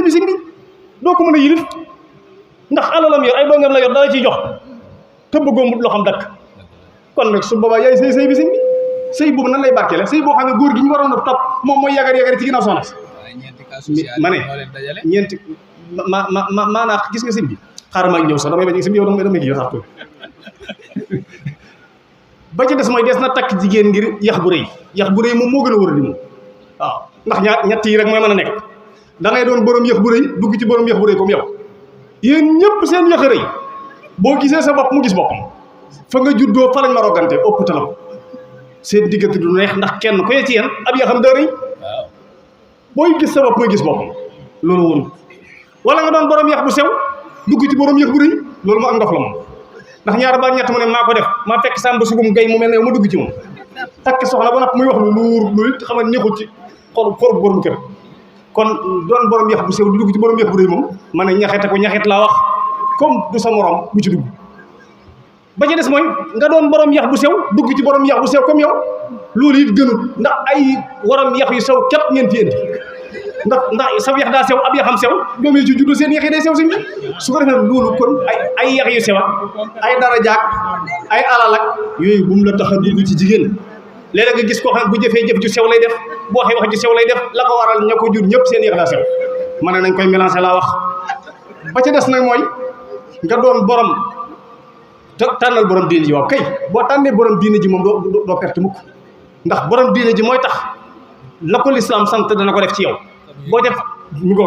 bi sëñ bi doo ko mën a yilif ndax alalam yor ay doomam la yor dala ciy jox te bëggoo mu loo xam dakk kon nag su boobaa yaay sëy bi sëñ bi sëy boobu nan lay barkeele sëy boo xam ne góor gi ñu waroon a topp moom mooy yagar ci ginnaaw soxna si ma ne ñeenti maanaa gis nga sëñ bi xaaral maa ngi ñëw sax damay bañ sëñ bi yow damay gi sax tuuti ba ci des mooy des na takk jigéen ngir yax bu rëy moom moo gën a war a di moom waaw ndax ñett yi rek mooy mën a nekk da ngay doon borom yax bu rëy dugg ci borom yax bu rëy comme yow yéen ñëpp seen yax a rëy boo gisee sa bopp mu gis boppam fa nga juddoo fa lañ ma rogante ëpp talam seen diggante du neex ndax kenn ku ne ci yéen ab yaxam daa rëy waaw booy gis sa bopp mooy gis boppam loolu wóorul wala nga doon borom yax bu sew dugg ci borom yax bu rëy loolu mu am ndox la moom ndax ñaar ba ñett mu ne maa ko def maa fekk Samba Sugum Gay mu mel ne ma dugg ci moom takk soxna ba nag muy wax lu luur lu it xam nga neexul ci xol borom kër kon doon borom yax bu sew di dugg ci borom yax bu rëy moom ma ne ñaxete ko ñaxet laa wax comme du sa morom bu ci dugg ba ci des mooy nga doon borom yax bu sew dugg ci borom yax bu sew comme yow loolu it gënut ndax ay waram yax yu sew képp ngeen fi indi ndax sa yax daa sew ab yaxam sew doom yi ci juddu seen yax yi day sew si su ko defee loolu kon ay yax yu sew ay dara jaag ay alal ak yooyu bu mu la tax a dugg ci jigéen léeg-léeg nga gis koo xam bu jëfee jëf ju sew lay def bu waxee wax ju sew lay def la ko waral ña ko jur ñëpp seen yax daa sew ma ne nañ koy mélanger laa wax ba ca des nag mooy nga doon borom tànnal borom diine ji waaw kay boo tànnee borom diine ji moom doo perte mukk ndax borom diine ji mooy tax la ko lislaam sant dana ko def ci yow boo def ñu ko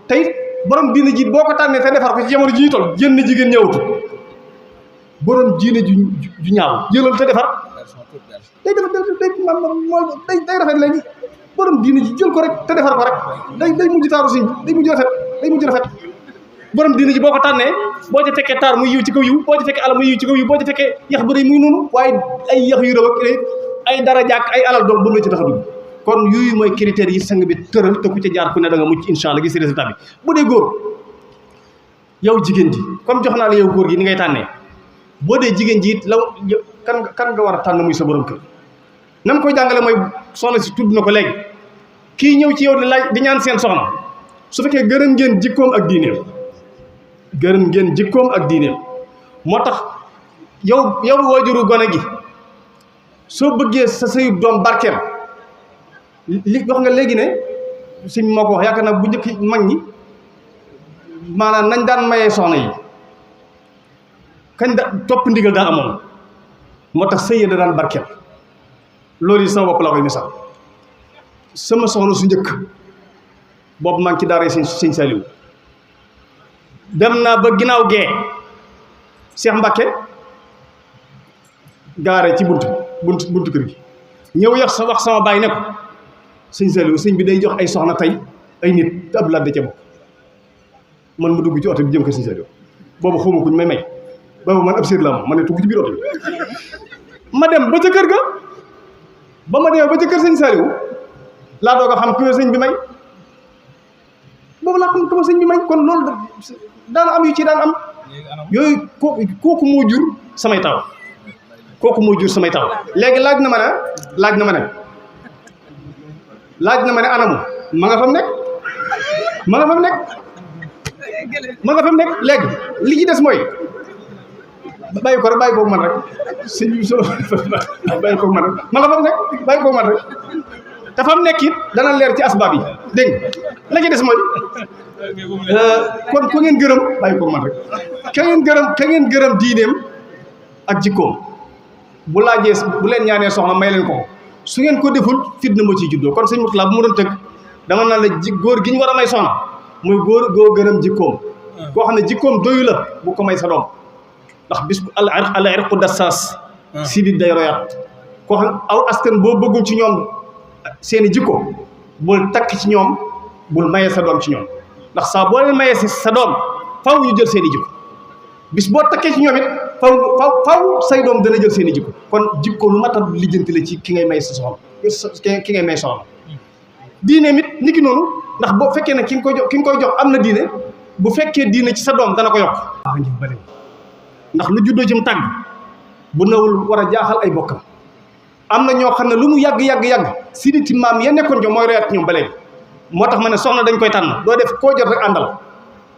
tey borom diine ji boo ko tànnee te defar ko ci jamono ji tol jënn jigéen ñëwatu borom diine ju ñaaw jëlal te defar day rafet léegi borom diine ji jël ko rek te defar ko rek day mujj taaru si day mujj rafet borom diine ji boo ko tànnee boo ci fekkee taar muy yiw ci kaw yiw boo ci fekkee alal muy yiw ci kaw yiw boo ci fekkee yax bu rëy muy noonu waaye ay yax yu rëb ak ay dara jàkk ay alal doom bu mu la ci tax a dugg kon yooyu mooy critères yi sang bi tëral te ku ca jaar ku ne da nga mucc incha allah gis résultat bi bu dee góor yow jigéen ji comme jox naa la yow góor gi ni ngay tànnee boo dee jigéen ji it law kan nga war a tànn muy sa borom kër nam koy jàngale mooy soxna si tudd na ko léegi kii ñëw ci yow di laaj di ñaan seen soxna su fekkee gërëm ngeen jikkoom ak diineem moo tax yow waajuru gone gi soo bëggee sa sëyu doom barkeel li wax nga léegi ne suñ moo ko wax yaakaar naa bu njëkk mag ñi maanaam nañ daan mayee soxna yi kañ da topp ndigal daa amoon moo tax sëy da daan barkeel loolu yi sama bopp laa koy misaal sama soxna su njëkk boobu maa ngi ci daara sëñ Saliou dem naa ba ginnaaw gee Cheikh Mbacke gaare ci buntu kër gi ñëw wax sama baay ne ko sëñ Saliou sëñ bi day jox ay soxna tey ay nit te Abdoulaye da ca bokk man ma dugg ci oto bi jëm ko sëñ Saliou boobu xawma kuñ may boobu man ab séer la ma ne tugg ci biir oto bi ma dem ba ca kër ga ba ma demee ba ca kër sëñ Saliou laa doog a xam ku sëñ bi may boobu laa xam ku sëñ bi may kon loolu daan am yu ci daan am yooyu kooku moo jur samay taw léegi laaj na ma ne anamu ma nga fa mu nekk léegi li ci des mooy bàyyi ko man rek sëñ bi solo bàyyi ko man rek ma nga fa mu nekk bàyyi ko man rek te fa mu nekk it dana leer ci asbaab yi dégg nga la ci des mooy kon ku ngeen gërëm bàyyi ko man rek ka ngeen gërëm diineem ak jikkoom bu laajee bu leen ñaanee soxna may leen ko su ngeen ko deful fitna moo ciy juddoo kon sëñ Mourtala bu mu doon tëgg dama naan la góor gi ñu war a may soxna muy góor goo gërëm jikkoom koo xam ne jikkoom doyu la bu ko may sa doom ndax bis al irqu dassaas si di day royaat koo xam aw askan boo bëggul ci ñoom seeni jikko bul takk ci ñoom bul mayee sa doom ci ñoom ndax saa boo leen mayee si sa doom faw ñu jël seeni jikko bis boo takkee ci ñoom it faw say doom dana jël seeni jikko kon jikko lu mat a lijjanti la ci ki ngay may sa soxna ki ngay may soxna diine mit ni ki noonu ndax boo fekkee ne ki nga koy jox am na diine bu fekkee diine ci sa doom dana ko yokk ndax lu juddoo ci mu tàgg bu nawul war a jaaxal ay bokkam am na ñoo xam ne lu mu yàgg si di ci maam ya nekkoon jo mooy royaat ñoom ba léegi moo tax ma ne soxna dañ koy tànn doo def koo jot rek àndal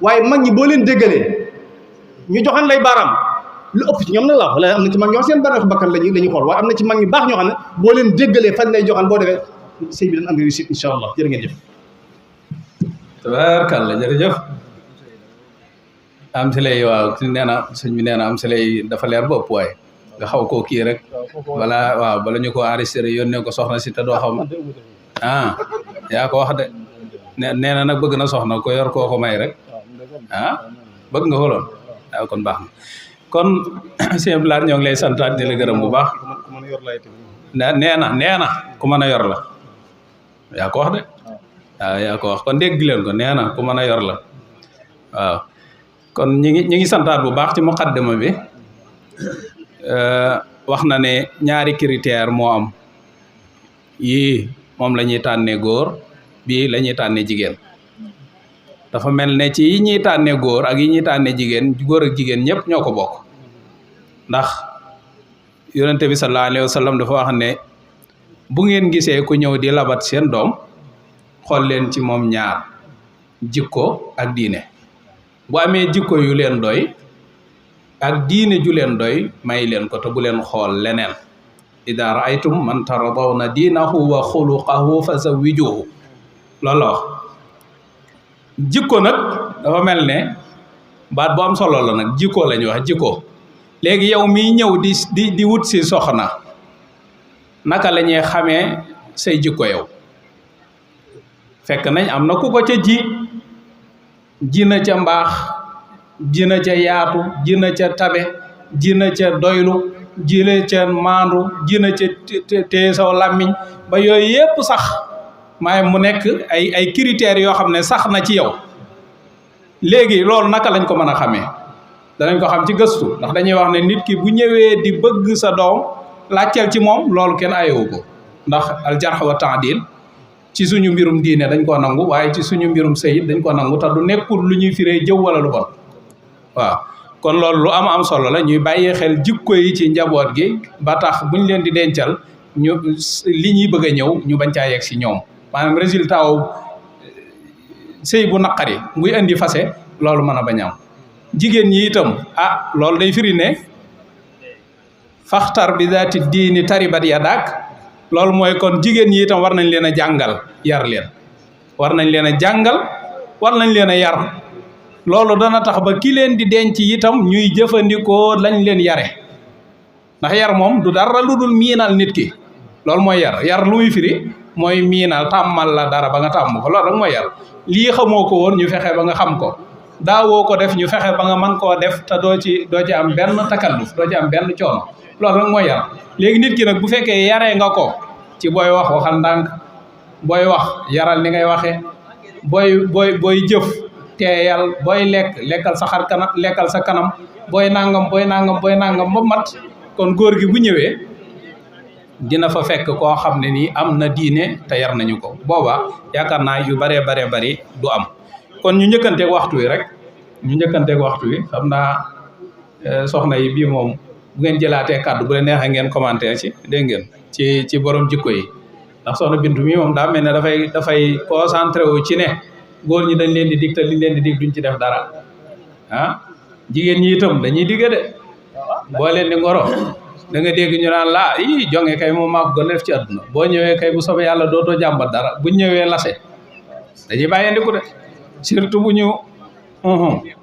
waaye mag ñi boo leen déggalee ñu joxan lay baaraam lu ëpp ci ñoom nag la wala am na ci mag ñoo seen bànneexu bakkan la ñuy xool waaye am na ci mag ñi baax ñoo xam ne boo leen déggalee fañ lay joxan boo defee sëy bi dañ am réussite incha allah jërë ngeen jëf tabaarkalla jërëjëf am si lay waaw nee na sëñ bi nee na am si lay dafa leer bopp waaye nga xaw koo kii rek bala ñu ko enregistré yónnee ko soxna si te doo xaw ma yaa ko wax de nee na nag bëgg na soxna ko yor koo ko may rek bëgg nga ko lool waaw kon baax na kon sëñ Abdoulaye ñoo ngi lay santaat di la gërëm bu baax nee na ku mën a yor la yaa ko wax de waaw yaa ko wax kon dégg leen ko nee na ku mën a yor la waaw kon ñi ngi santaat bu baax ci muqaddima bi wax na ne ñaari critère moo am yii moom la ñuy tànnee góor bii la ñuy tànnee jigéen dafa mel ne ci yi ñuy tànnee góor ak yi ñuy tànnee jigéen góor ak jigéen ñëpp ñoo ko bokk ndax yonente bi sallallahu alayhi wa sallam dafa wax ne bu ngeen gisee ku ñëw di labat seen doom xool leen ci moom ñaar jikko ak diine bu amee jikko yu leen doy ak diine ju leen doy may leen ko te bu leen xool leneen ida raaytum man taradawna diinahu wa xuluqahu fa zawwijuhu loolu la wax jikko nag dafa mel ne baat bu am solo la nag jikko la ñuy wax jikko léegi yow miy ñëw di wut si soxna naka la ñuy xamee say jikko yow fekk nañ am na ku ko ca ji na ca mbaax ji na ca yaatu ji na ca tabe ji na ca doylu ji na ca maandu ji na ca téye saw làmmiñ ba yooyu yépp sax maay mu nekk ay critères yoo xam ne sax na ci yow léegi loolu naka lañ ko mën a xamee danañ ko xam ci gëstu ndax dañuy wax ne nit ki bu ñëwee di bëgg sa doom laajteel ci moom loolu kenn ayewu ko ndax aljarh wa ta'dil ci suñu mbirum diine dañ koo nangu waaye ci suñu mbirum sëyit dañ ko nangu te du nekkul lu ñuy firee jëw wala lu bon waaw kon loolu lu am solo la ñuy bàyyee xel jikko yi ci njaboot gi ba tax buñ leen di dencal ñu li ñuy bëgg a ñëw ñu bañ caa yegg si ñoom maanaam résultat wu sëy bu naqari nguy indi fase loolu mën a bañ am jigéen ñi itam loolu day firi ne faxtar bi daati diini taribat yadak loolu mooy kon jigéen ñi itam war nañ leen a jàngal yar leen war nañ leen a jàngal war nañ leen a yar loolu dana tax ba ki leen di denc itam ñuy jëfandikoo lañ leen yare ndax yar moom du dara lu dul miinal nit ki loolu mooy yar lu muy firi mooy miinal tàmmal la dara ba nga tàmm ko loolu rek mooy yar lii xamoo ko woon ñu fexe ba nga xam ko daawoo ko def ñu fexe ba nga mën koo def te doo ci am benn takalluf doo ci am benn coono loolu rek mooy yar léegi nit ki nag bu fekkee yaree nga ko ci booy wax waxal ndànk booy wax yaral ni ngay waxee booy jëf teeyal booy lekkal sa xar kanam lekkal sa kanam booy nangam ba mat kon góor gi bu ñëwee dina fa fekk koo xam ne nii am na diine te yar nañu ko booba yaakaar naa yu baree bari du am kon ñu njëkkanteeg waxtu wi rek xam naa soxna yi bii moom bu ngeen jëlaatee kàddu bu leen neexee ngeen commenter ci dégg ngeen ci borom jikko yi ndax soxna Bintu mi moom daa mel ne dafay concentré wu ci ne góor ñi dañ leen di dig te liñ leen di dig duñ ci def dara jigéen ñi itam dañuy digge de boo leen di ngoro da nga dégg ñu naan laa jonge kay moom maa ko gën a def ci àdduna boo ñëwee kay bu soobee yàlla dootoo jàmbat dara bu ñëwee lase dañuy bàyyandiku de surtout bu ñu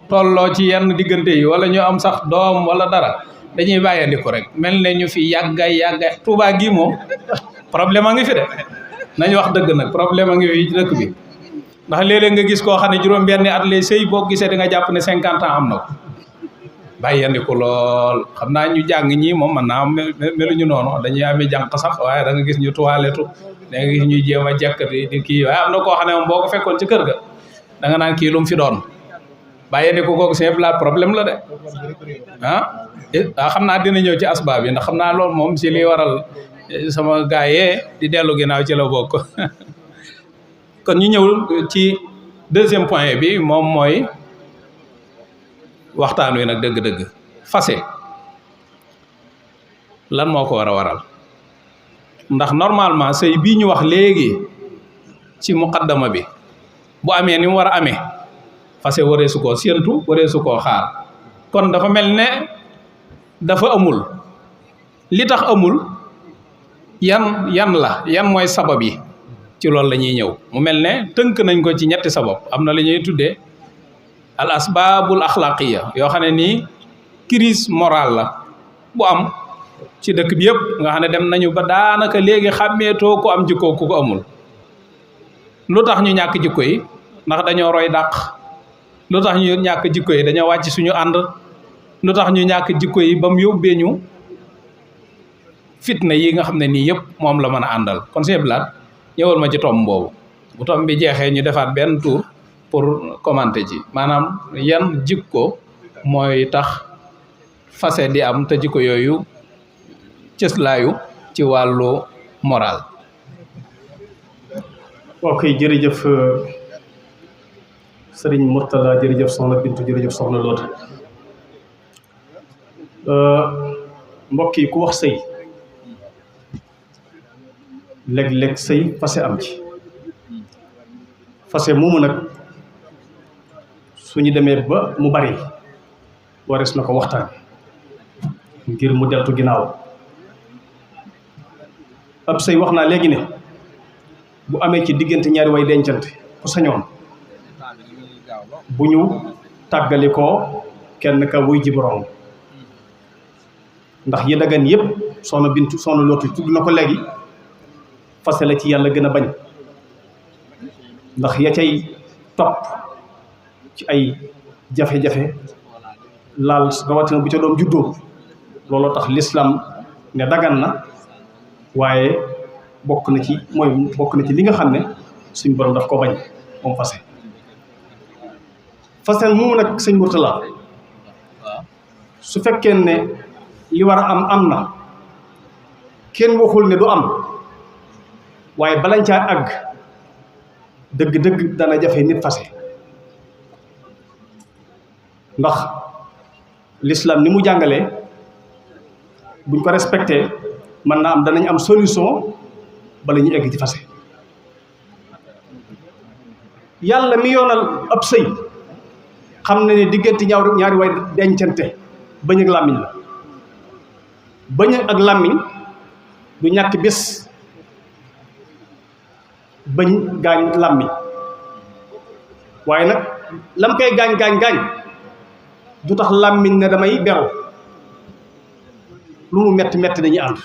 tolloo ci yenn diggante yi wala ñu am sax doom wala dara dañuy bàyyandiku rek mel ne ñu fi yàgga Tuubaa gi moom problème a ngi fi de nañ wax dëgg nag problème a ngi fi ci dëkk bi ndax léeg-léeg nga gis koo xam ne juróom-benni at lay sëy boo gisee di nga jàpp ne 50 ans am na ko bàyyandiku lool xam naa ñu jàng ñii moom mën naa meluñu noonu dañuy amee jànq sax waaye da nga gis ñu toilettu da nga gis ñuy jéem a jekk di kii waaye am na koo xam ne moom boo ko fekkoon ci kër ga da nga naan kii lu mu fi doon bàyyandiku kooku c'est la problème la de xam naa dina ñëw ci asbaab yi ndax xam naa loolu moom si li waral sama gars yee di dellu ginnaaw ci la bokk kon ñu ñëw ci deuxième point bi moom mooy waxtaan wi nag dëgg-dëgg fase lan moo ko war a waral ndax normalement sëy bii ñu wax léegi ci muqaddama bi bu amee ni mu war a amee fase waree su koo séentu waree su koo xaar kon dafa mel ne dafa amul li tax amul yan mooy sabab yi ci loolu la ñuy ñëw mu mel ne tënk nañ ko ci ñetti sabab am na la ñuy tuddee al asbaabul axlaaqiya yoo xam ne nii crise morale la bu am ci dëkk bi yëpp nga xam ne dem nañu ba daanaka léegi xàmmeetoo ko am jikko ku ko amul lu tax ñu ñàkk jikko yi ndax dañoo roy dàq lu tax ñu ñàkk jikko yi dañoo wàcc suñu ànd lu tax ñu ñàkk jikko yi ba mu yóbbee ñu fitna yi nga xam ne nii yëpp moom la mën a àndal kon sëñ Blaat ñëwal ma ci tomb boobu bu tomb bi jeexee ñu defaat benn tour pour commenter ci maanaam yan jikko mooy tax fase di am te jikko yooyu cëslaayu ci wàllu moral. ok jërëjëf sëriñ Mourtala jërëjëf soxna Bintu jërëjëf soxna Loota mbokk yi ku wax sëy léeg-léeg sëy fase am ci fase moomu nag suñu demee ba mu bari warees na ko waxtaan ngir mu deltu ginnaaw ab sëy wax naa léegi ne bu amee ci diggante ñaari way dencante ku sañoon bu ñu tàggali ko kenn ka wuy ji borom ndax yi dagan yépp soxna Bintu soxna Lootu tudd na ko léegi fase la ci yàlla gën a bañ ndax ya cay topp ci ay jafe-jafe laal rawatina bu ca doom juddoo looloo tax l'islam ne dagan na waaye bokk na ci li nga xam ne suñ borom daf ko bañ moom fase moomu nag sëñ Mourtala su fekkee ne li war a am na kenn waxul ne du am waaye balañ caa àgg dëgg-dëgg dana jafe nit fase ndax l'islam ni mu jàngalee buñ ko respecté mën naa am danañ am solution bala ñu egg ci fase yàlla mi yoonal ab sëy xam na ne diggante ñaari way dencante bëñ ak làmmiñ la bëñ ak làmmiñ du ñàkk bés bëñ gaañ làmmiñ waaye nag lam koy gaañ du tax làmmiñ ne damay beru lu mu metti dañuy ànd